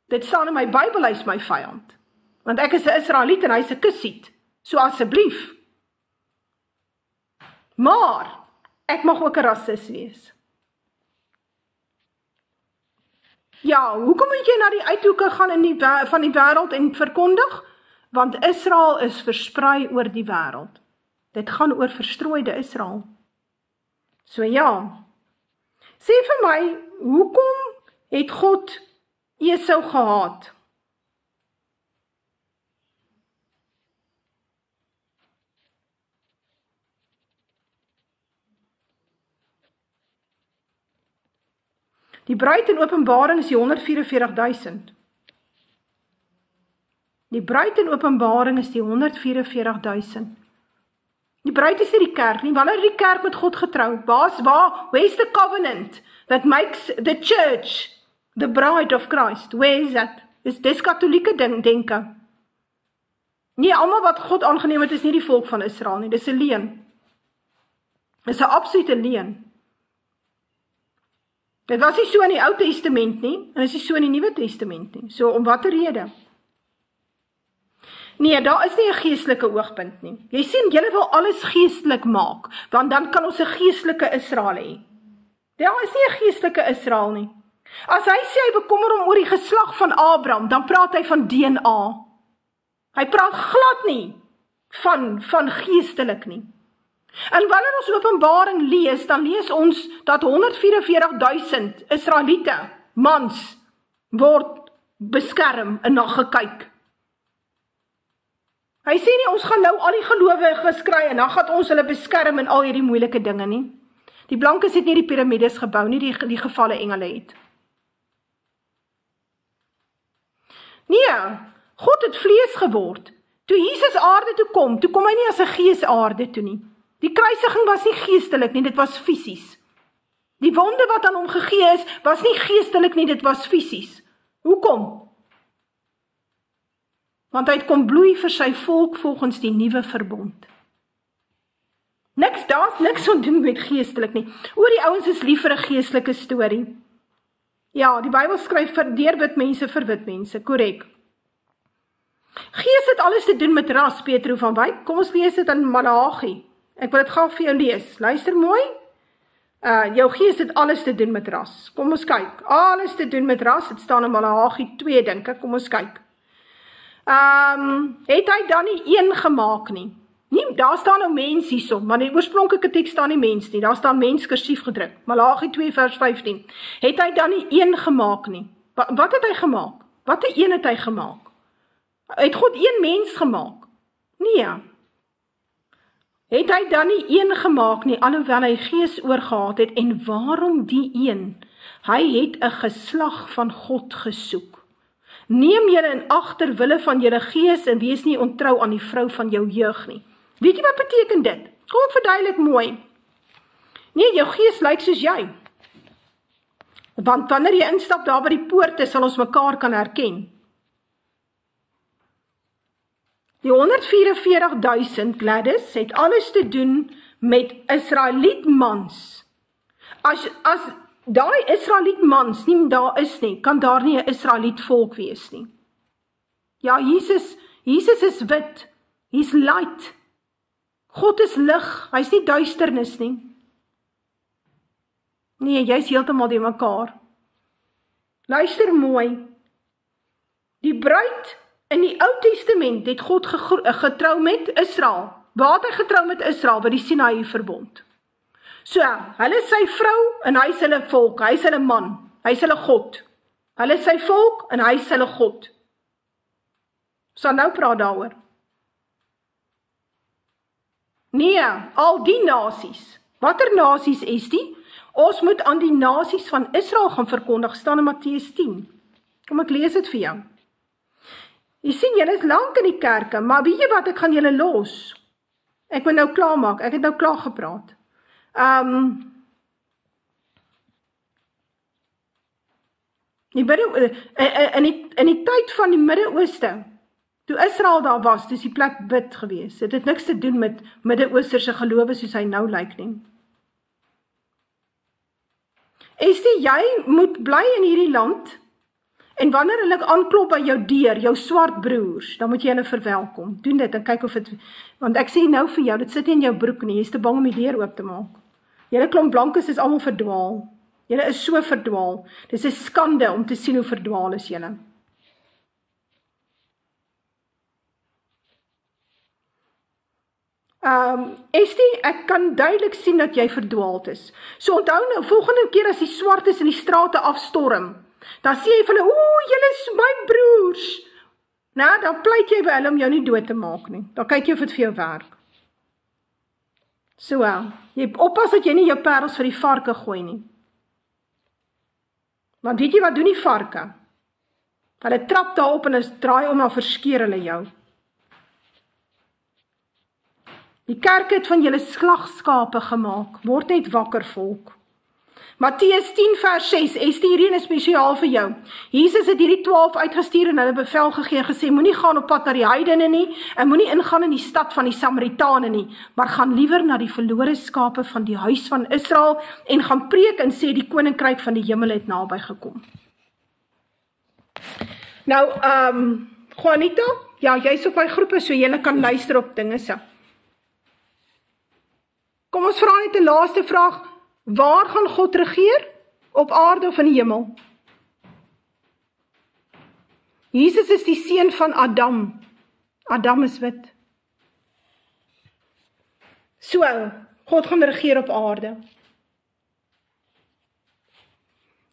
Dit staan in my Bybel, hy is my vyand. Want ek is 'n Israeliet en hy is 'n Kusiet. So asseblief. Maar, ek mag ook 'n rassis wees. Ja, hoekom moet jy na die uithoeke gaan van die wêreld en verkondig? Want Israel is versprei oor die wêreld. Dit gaan oor verstrooide Israel. So ja, sê vir my, hoekom het God Esau gehaat? Die bruid in Openbaring is die 144.000. Die bruid in Openbaring is die 144.000. Die bruid is nie die kerk nie. Wanneer die kerk met God getrou? Where's the covenant that makes the church the bride of Christ? Where is that? Dis katholieke denke. Nee, almal wat God aangeneem het is nie die volk van Israel nie. Dis 'n leuen. Dis 'n absolute leuen. Dit was nie so in die Ou Testament nie, en is nie so in die Nuwe Testament nie. So, om watter rede? Nee, daar is nie 'n geestelike oogpunt nie. Jy sien, julle wil alles geestelik maak, want dan kan ons 'n geestelike Israel hê. Daar is nie 'n geestelike Israel nie. As hy sê hy bekommer hom oor die geslag van Abraham, dan praat hy van DNA. Hy praat glad nie van geestelik nie. En wanneer ons Openbaring lees, dan lees ons dat 144.000 Israeliete, mans, word beskerm en na gekyk. Hy sê nie, ons gaan nou al die gelowiges kry en dan gaan ons hulle beskerm en al hierdie moeilike dinge nie. Die blankes het nie die piramides gebou nie, die gevalle engele het. Nee, God het vlees geword. Toe Jesus aarde toe kom hy nie as 'n gees aarde toe nie. Die kruisiging was nie geestelik nie, dit was fisies. Die wonde wat aan hom gegee is, was nie geestelik nie, dit was fisies. Hoekom? Want hy het kom bloei vir sy volk volgens die nuwe verbond. Daar's niks om doen met geestelik nie. Oor die ouens is lief vir 'n geestelike storie. Ja, die Bybel skryf deur wit mense vir wit mense, korrek. Gees het alles te doen met ras, Petro van Wyk. Kom ons lees dit in Maleagi. Ek wil dit gou vir jou lees. Luister mooi. Jou gees het alles te doen met ras. Kom ons kyk. Alles te doen met ras. Dit staan in Maleagi 2, dink ek. Kom ons kyk. Het hy dan nie een gemaak nie? Nee, daar staan nou mens hierso, maar die oorspronklike teks staan nie mens nie. Daar staan mens kursief gedruk. Maleagi 2 vers 15. Het hy dan nie een gemaak nie? Wat het hy gemaak? Watter een het hy gemaak? Het God een mens gemaak? Nee. Het hy dan nie een gemaak nie, alhoewel hy gees oorgehad het, en waarom die een? Hy het 'n geslag van God gesoek. Neem julle in ag ter wille van julle gees en wees nie ontrou aan die vrou van jou jeug nie. Weet jy wat beteken dit? Kom ek verduidelik mooi. Nee, jou gees lyk soos jy. Want wanneer jy instap daar by die poorte, sal ons mekaar kan herken. Die 144.000 Gladys het alles te doen met Israeliet mans. As daai Israeliet mans nie daar is nie, kan daar nie 'n Israeliet volk wees nie. Ja, Jesus is wit. He's light. God is lig. Hy's nie duisternis nie. Nee, jy's heeltemal die mekaar. Luister mooi. Die bruid in die Ou Testament het God getrou met Israel. Waar het hy getrou met Israel? By die Sinaï verbond. So, hulle is sy vrou en hy is hulle volk. Hy is hulle man. Hy is hulle God. Hulle is sy volk en hy is hulle God. So nou praat daaroor. Nee, al die nasies. Watter nasies is die? Ons moet aan die nasies van Israel gaan verkondig, staan in Matteus 10. Kom ek lees dit vir jou. Jy sien, julle is lank in die kerke, maar weet jy wat, ek gaan julle los. Ek moet nou klaar maak, ek het nou klaar gepraat. In die tyd van die Midde-Ooste, toe Israel daar was, dis die plek wit gewees. Dit het niks te doen met Midde-Oosterse gelowe soos hy nou lyk nie. Estie, jy moet bly in hierdie land, en wanneer hulle aanklop by jou deur, jou swart broers, dan moet jy hulle verwelkom. Doen dit en kyk of het, want ek sê nou vir jou, dit sit nie in jou broek nie, jy is te bang om die deur oop te maak. Julle klomp blankes is almal verdwaal. Julle is so verdwaal. Dis 'n skande om te sien hoe verdwaal is julle. Estie, ek kan duidelik sien dat jy verdwaald is. So onthou nou, volgende keer as die swartes in die strate afstorm, dan sê jy vir hulle, julle is my broers. Nou, dan pleit jy by hulle om jou nie dood te maak nie. Dan kyk jy of het vir jou werk. So, jy oppas dat jy nie jou parels vir die varke gooi nie. Want weet jy wat doen die varke? Hulle trap daarop en as draai om, dan verskeur hulle jou. Die kerk het van julle slagskape gemaak, word net wakker volk. Matteus 10 vers 6, Estie, hierdie is spesiaal vir jou. Jesus het hierdie 12 uitgestuur en hulle bevel gegee en gesê, moenie gaan op pad na die heidene nie, en moenie ingaan in die stad van die Samaritane nie, maar gaan liewer na die verlore skape van die huis van Israel, en gaan preek en sê, die koninkryk van die hemel het naby gekom. Nou, Juanita, ja, jy is op my groepe, so jy kan luister op dinge so. Kom ons vra net 'n laaste vraag, waar gaan God regeer? Op aarde of in die hemel? Jesus is die seun van Adam. Adam is wit. So, God gaan regeer op aarde.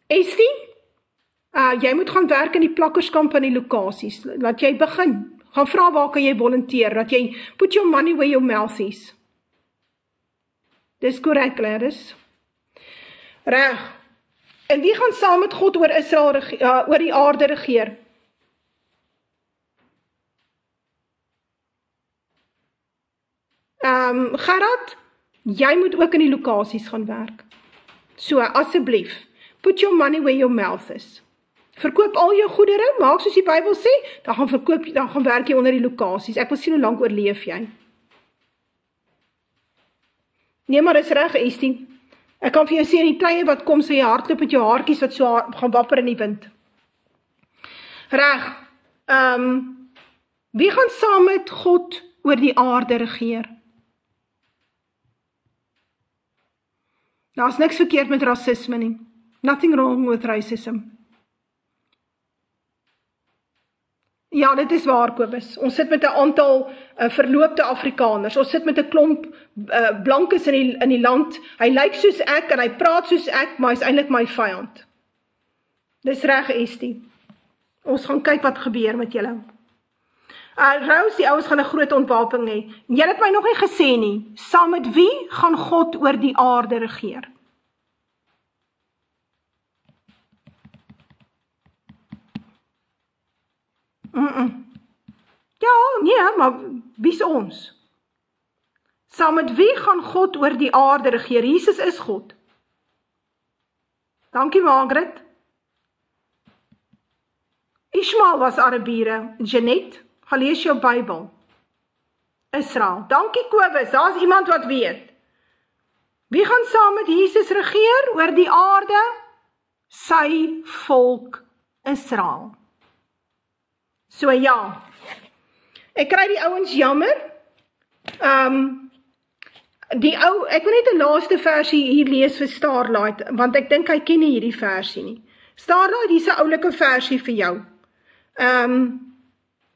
Estie, jy moet gaan werk in die plakkerskamp in die lokasies. Laat jy begin, gaan vra waar kan jy volunteer, dat jy put your money where your mouth is. Dis korrek, Gladys. Reg. En wie gaan saam met God oor Israel oor die aarde regeer? Gerard, jy moet ook in die lokasies gaan werk. So, asseblief, put your money where your mouth is. Verkoop al jou goedere, maak soos die Bybel sê, dan gaan werk jy onder die lokasies. Ek wil sien hoe lank oorleef jy. Nee, maar dis reg, Estie. Ek kan vir jou sê, in die tye wat kom, sê jy hardloop met jou haartjies wat so gaan wapper in die wind. Reg, wie gaan saam met God oor die aarde regeer? Daar's niks verkeerd met racisme nie. Nothing wrong with racism. Ja, dit is waar, Kobus. Ons sit met 'n aantal verloopte Afrikaners. Ons sit met 'n klomp blankes in die land. Hy lyk soos ek en hy praat soos ek, maar hy is eintlik my vyand. Dis reg, Estie. Ons gaan kyk wat gebeur met julle. Rose, die ouens gaan 'n groot ontwapening hê. Julle het my nog nie gesê nie. Saam met wie gaan God oor die aarde regeer? Ja, nee, maar wie is ons? Saam met wie gaan God oor die aarde regeer? Jesus is God. Dankie, Margaret. Ishmael was Arabiere. Jeanette, gaan lees jou Bybel. Israel. Dankie, Kobus, daar is iemand wat weet. Wie gaan saam met Jesus regeer oor die aarde? Sy volk Israel. So ja, ek kry die ouens jammer. Ek wil net 'n laaste versie hier lees vir Starlight, want ek dink hy ken nie hierdie versie nie. Starlight, hier's 'n oulike versie vir jou.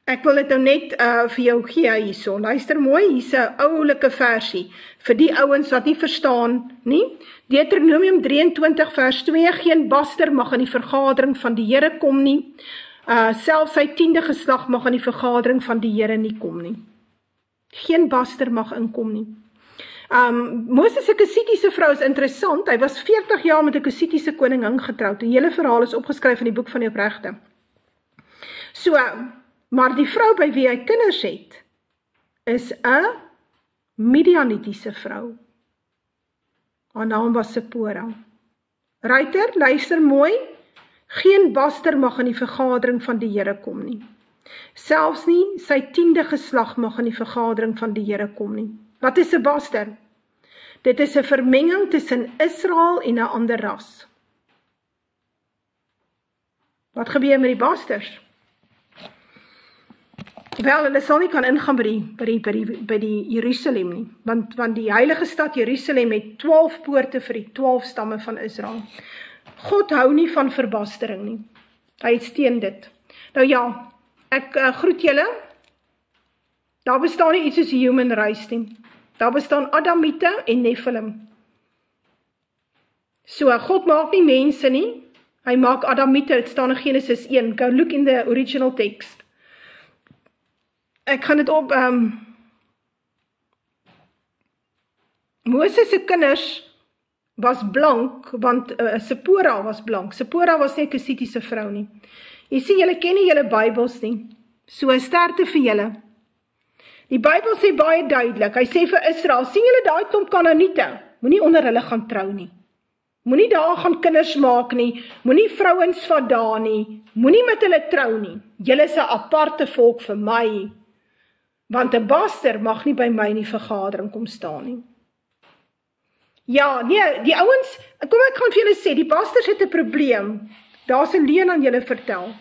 Ek wil dit nou net vir jou gee hierso. Luister mooi, hier's 'n oulike versie vir die ouens wat nie verstaan nie. Deuteronomium 23 vers 2, geen baster mag in die vergadering van die Here kom nie. Selfs sy 10de geslag mag in die vergadering van die Here nie kom nie. Geen baster mag inkom nie. Moses se Kusitiese vrou is interessant. Hy was 40 jaar met 'n Kusitiese koningin getroud. Die hele verhaal is opgeskryf in die boek van die Opregte. So, maar die vrou by wie hy kinders het, is 'n Midianitiese vrou. Haar naam was Sipora. Ruiter, luister mooi. Geen baster mag in die vergadering van die Here kom nie. Selfs nie sy 10de geslag mag in die vergadering van die Here kom nie. Wat is 'n baster? Dit is 'n vermenging tussen Israel en 'n ander ras. Wat gebeur met die basters? Wel, hulle sal nie kan ingaan by die Jerusalem nie, want die heilige stad Jerusalem het 12 poorte vir die 12 stamme van Israel. God hou nie van verbastering nie. Hy het teen dit. Nou ja, ek groet julle. Daar bestaan nie iets soos human race nie. Daar bestaan Adamite en Nephilim. So, God maak nie mense nie. Hy maak Adamite, dit staan in Genesis 1. Go look in the original text. Ek gaan dit op, Moses se kinders was blank, want Sipora was blank. Sipora was nie 'n Kusitiese vrou nie. Jy sien, julle ken nie julle Bybels nie. So, sterkte vir julle. Die Bybel sê baie duidelik, hy sê vir Israel, sien julle daai klomp Kanaaniete, moenie onder hulle gaan trou nie. Moenie daar gaan kinders maak nie, moenie vrouens van daar nie, moenie met hulle trou nie. Julle is 'n aparte volk vir my, want 'n baster mag nie by my in die vergadering kom staan nie. Ja, nee, die ouens, kom ek gaan vir julle sê, die basters het 'n probleem. Daar's 'n leuen aan julle vertel.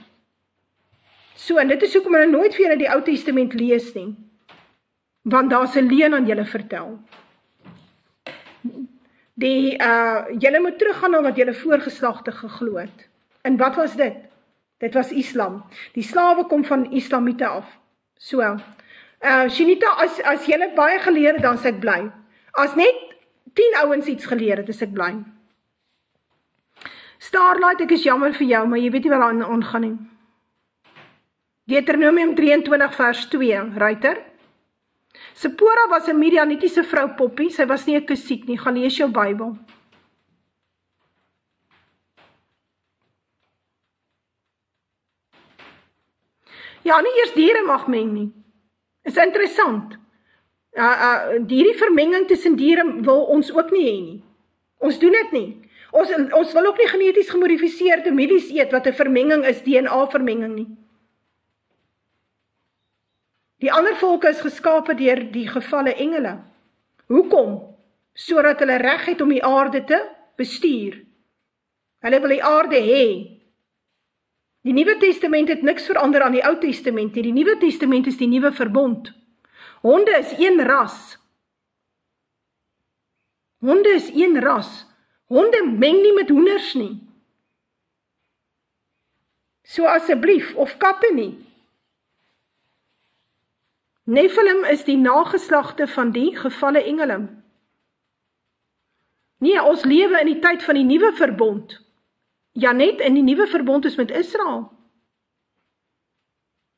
So, en dit is hoekom hulle nooit vir julle die Ou Testament lees nie. Want daar's 'n leuen aan julle vertel. Julle moet teruggaan na wat julle voorgeslagte geglo het. En wat was dit? Dit was Islam. Die slawe kom van Islamite af. So, Shinita, as julle baie geleer het, dan is ek bly. As net 10 ouens iets geleer het, is ek bly. Starlight, ek is jammer vir jou, maar jy weet nie wat daar aangaan nie. Deuteronomium 23 vers 2, Ruiter. Sephora was 'n Midianitiese vrou poppie, sy was nie 'n kusiek nie, gaan lees jou Bybel. Ja, nie eers diere mag meng nie. Is interessant. Hierdie vermenging tussen diere wil ons ook nie hê nie. Ons doen dit nie. Ons wil ook nie geneties gemodifiseerde mielies eet wat 'n vermenging is, DNA-vermenging nie. Die ander volke is geskape deur die gevalle engele. Hoekom? Sodat hulle reg het om die aarde te bestuur. Hulle wil die aarde hê. Die Nuwe Testament het niks verander aan die Ou Testament nie. Die Nuwe Testament is die nuwe verbond. Honde is een ras. Honde is een ras. Honde meng nie met hoenders nie. So asseblief, of katte nie. Nephilim is die nageslagte van die gevalle engele. Nee, ons lewe in die tyd van die nuwe verbond. Janet, in die nuwe verbond is met Israel.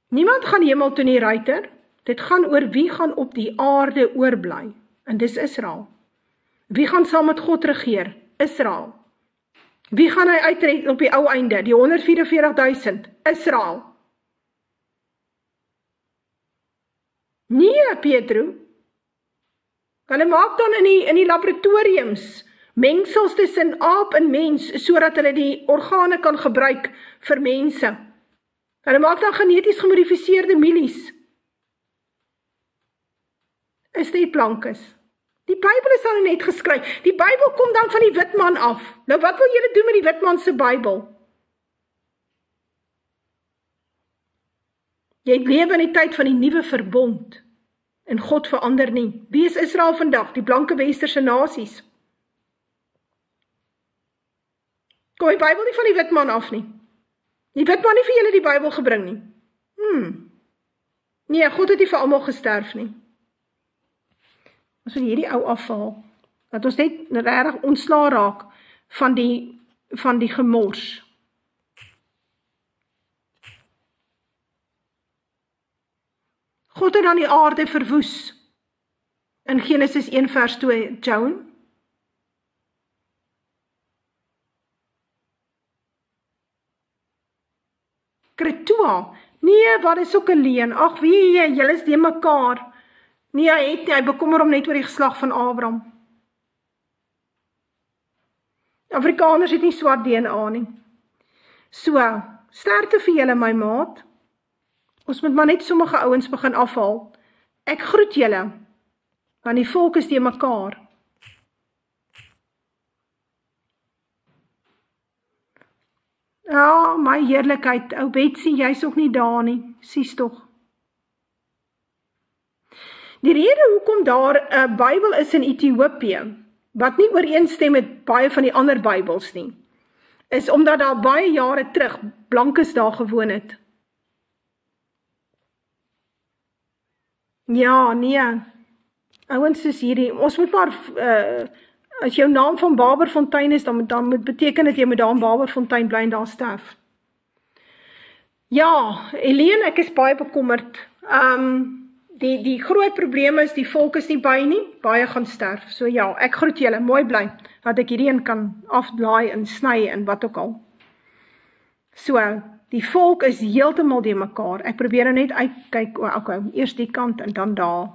Niemand gaan hemel toe nie, Ruiter. Dit gaan oor wie gaan op die aarde oorbly. En dis Israel. Wie gaan saam met God regeer? Israel. Wie gaan hy uitred op die ou einde? Die 144.000. Israel. Nee, Petro. Hulle maak dan in die laboratoriums mengsels tussen aap en mens, sodat hulle die organe kan gebruik vir mense. Hulle maak dan geneties gemodifiseerde mielies. Is dit plankes? Die Bybel is dan net geskryf. Die Bybel kom dan van die wit man af. Nou wat wil julle doen met die wit man se Bybel? Jy lewe in die tyd van die nuwe verbond. En God verander nie. Wie is Israel vandag? Die blanke westerse nasies. Kom die Bybel nie van die wit man af nie. Die wit man nie vir julle die Bybel gebring nie. Nee, God het nie vir almal gesterf nie. Ons wil hierdie ou afval, dat ons net regtig ontslaa raak van die gemors. God het dan die aarde verwoes, in Genesis 1 vers 2, Joan. Kretua, nee, wat is ook 'n leuen, ag wie, julle is die mekaar. Nee, hy bekommer om net oor die geslag van Abraham. Afrikaners het nie swart DNA nie. So, sterkte vir julle my maat. Ons moet maar net sommige ouens begin afhaal. Ek groet julle, want die volk is die mekaar. Ja, my heerlikheid, ou Betsy, jy's ook nie daar nie, sies tog. Die rede hoekom daar 'n Bybel is in Ethiopië, wat nie ooreenstem met baie van die ander Bybels nie, is omdat daar baie jare terug blankes daar gewoon het. Ja, nee, ouens is hierdie, ons moet maar, as jou naam van Baberfontein is, dan moet beteken dat jy met daar in Baberfontein bly en daar sterf. Ja, Helene, ek is baie bekommerd. Die groot probleem is, die volk is nie by nie, baie gaan sterf. So ja, ek groet julle, mooi bly, dat ek hierdie een kan aflaai en sny en wat ook al. So, die volk is heeltemal die mekaar. Ek probeer net uitkyk, okay, eers die kant en dan daar.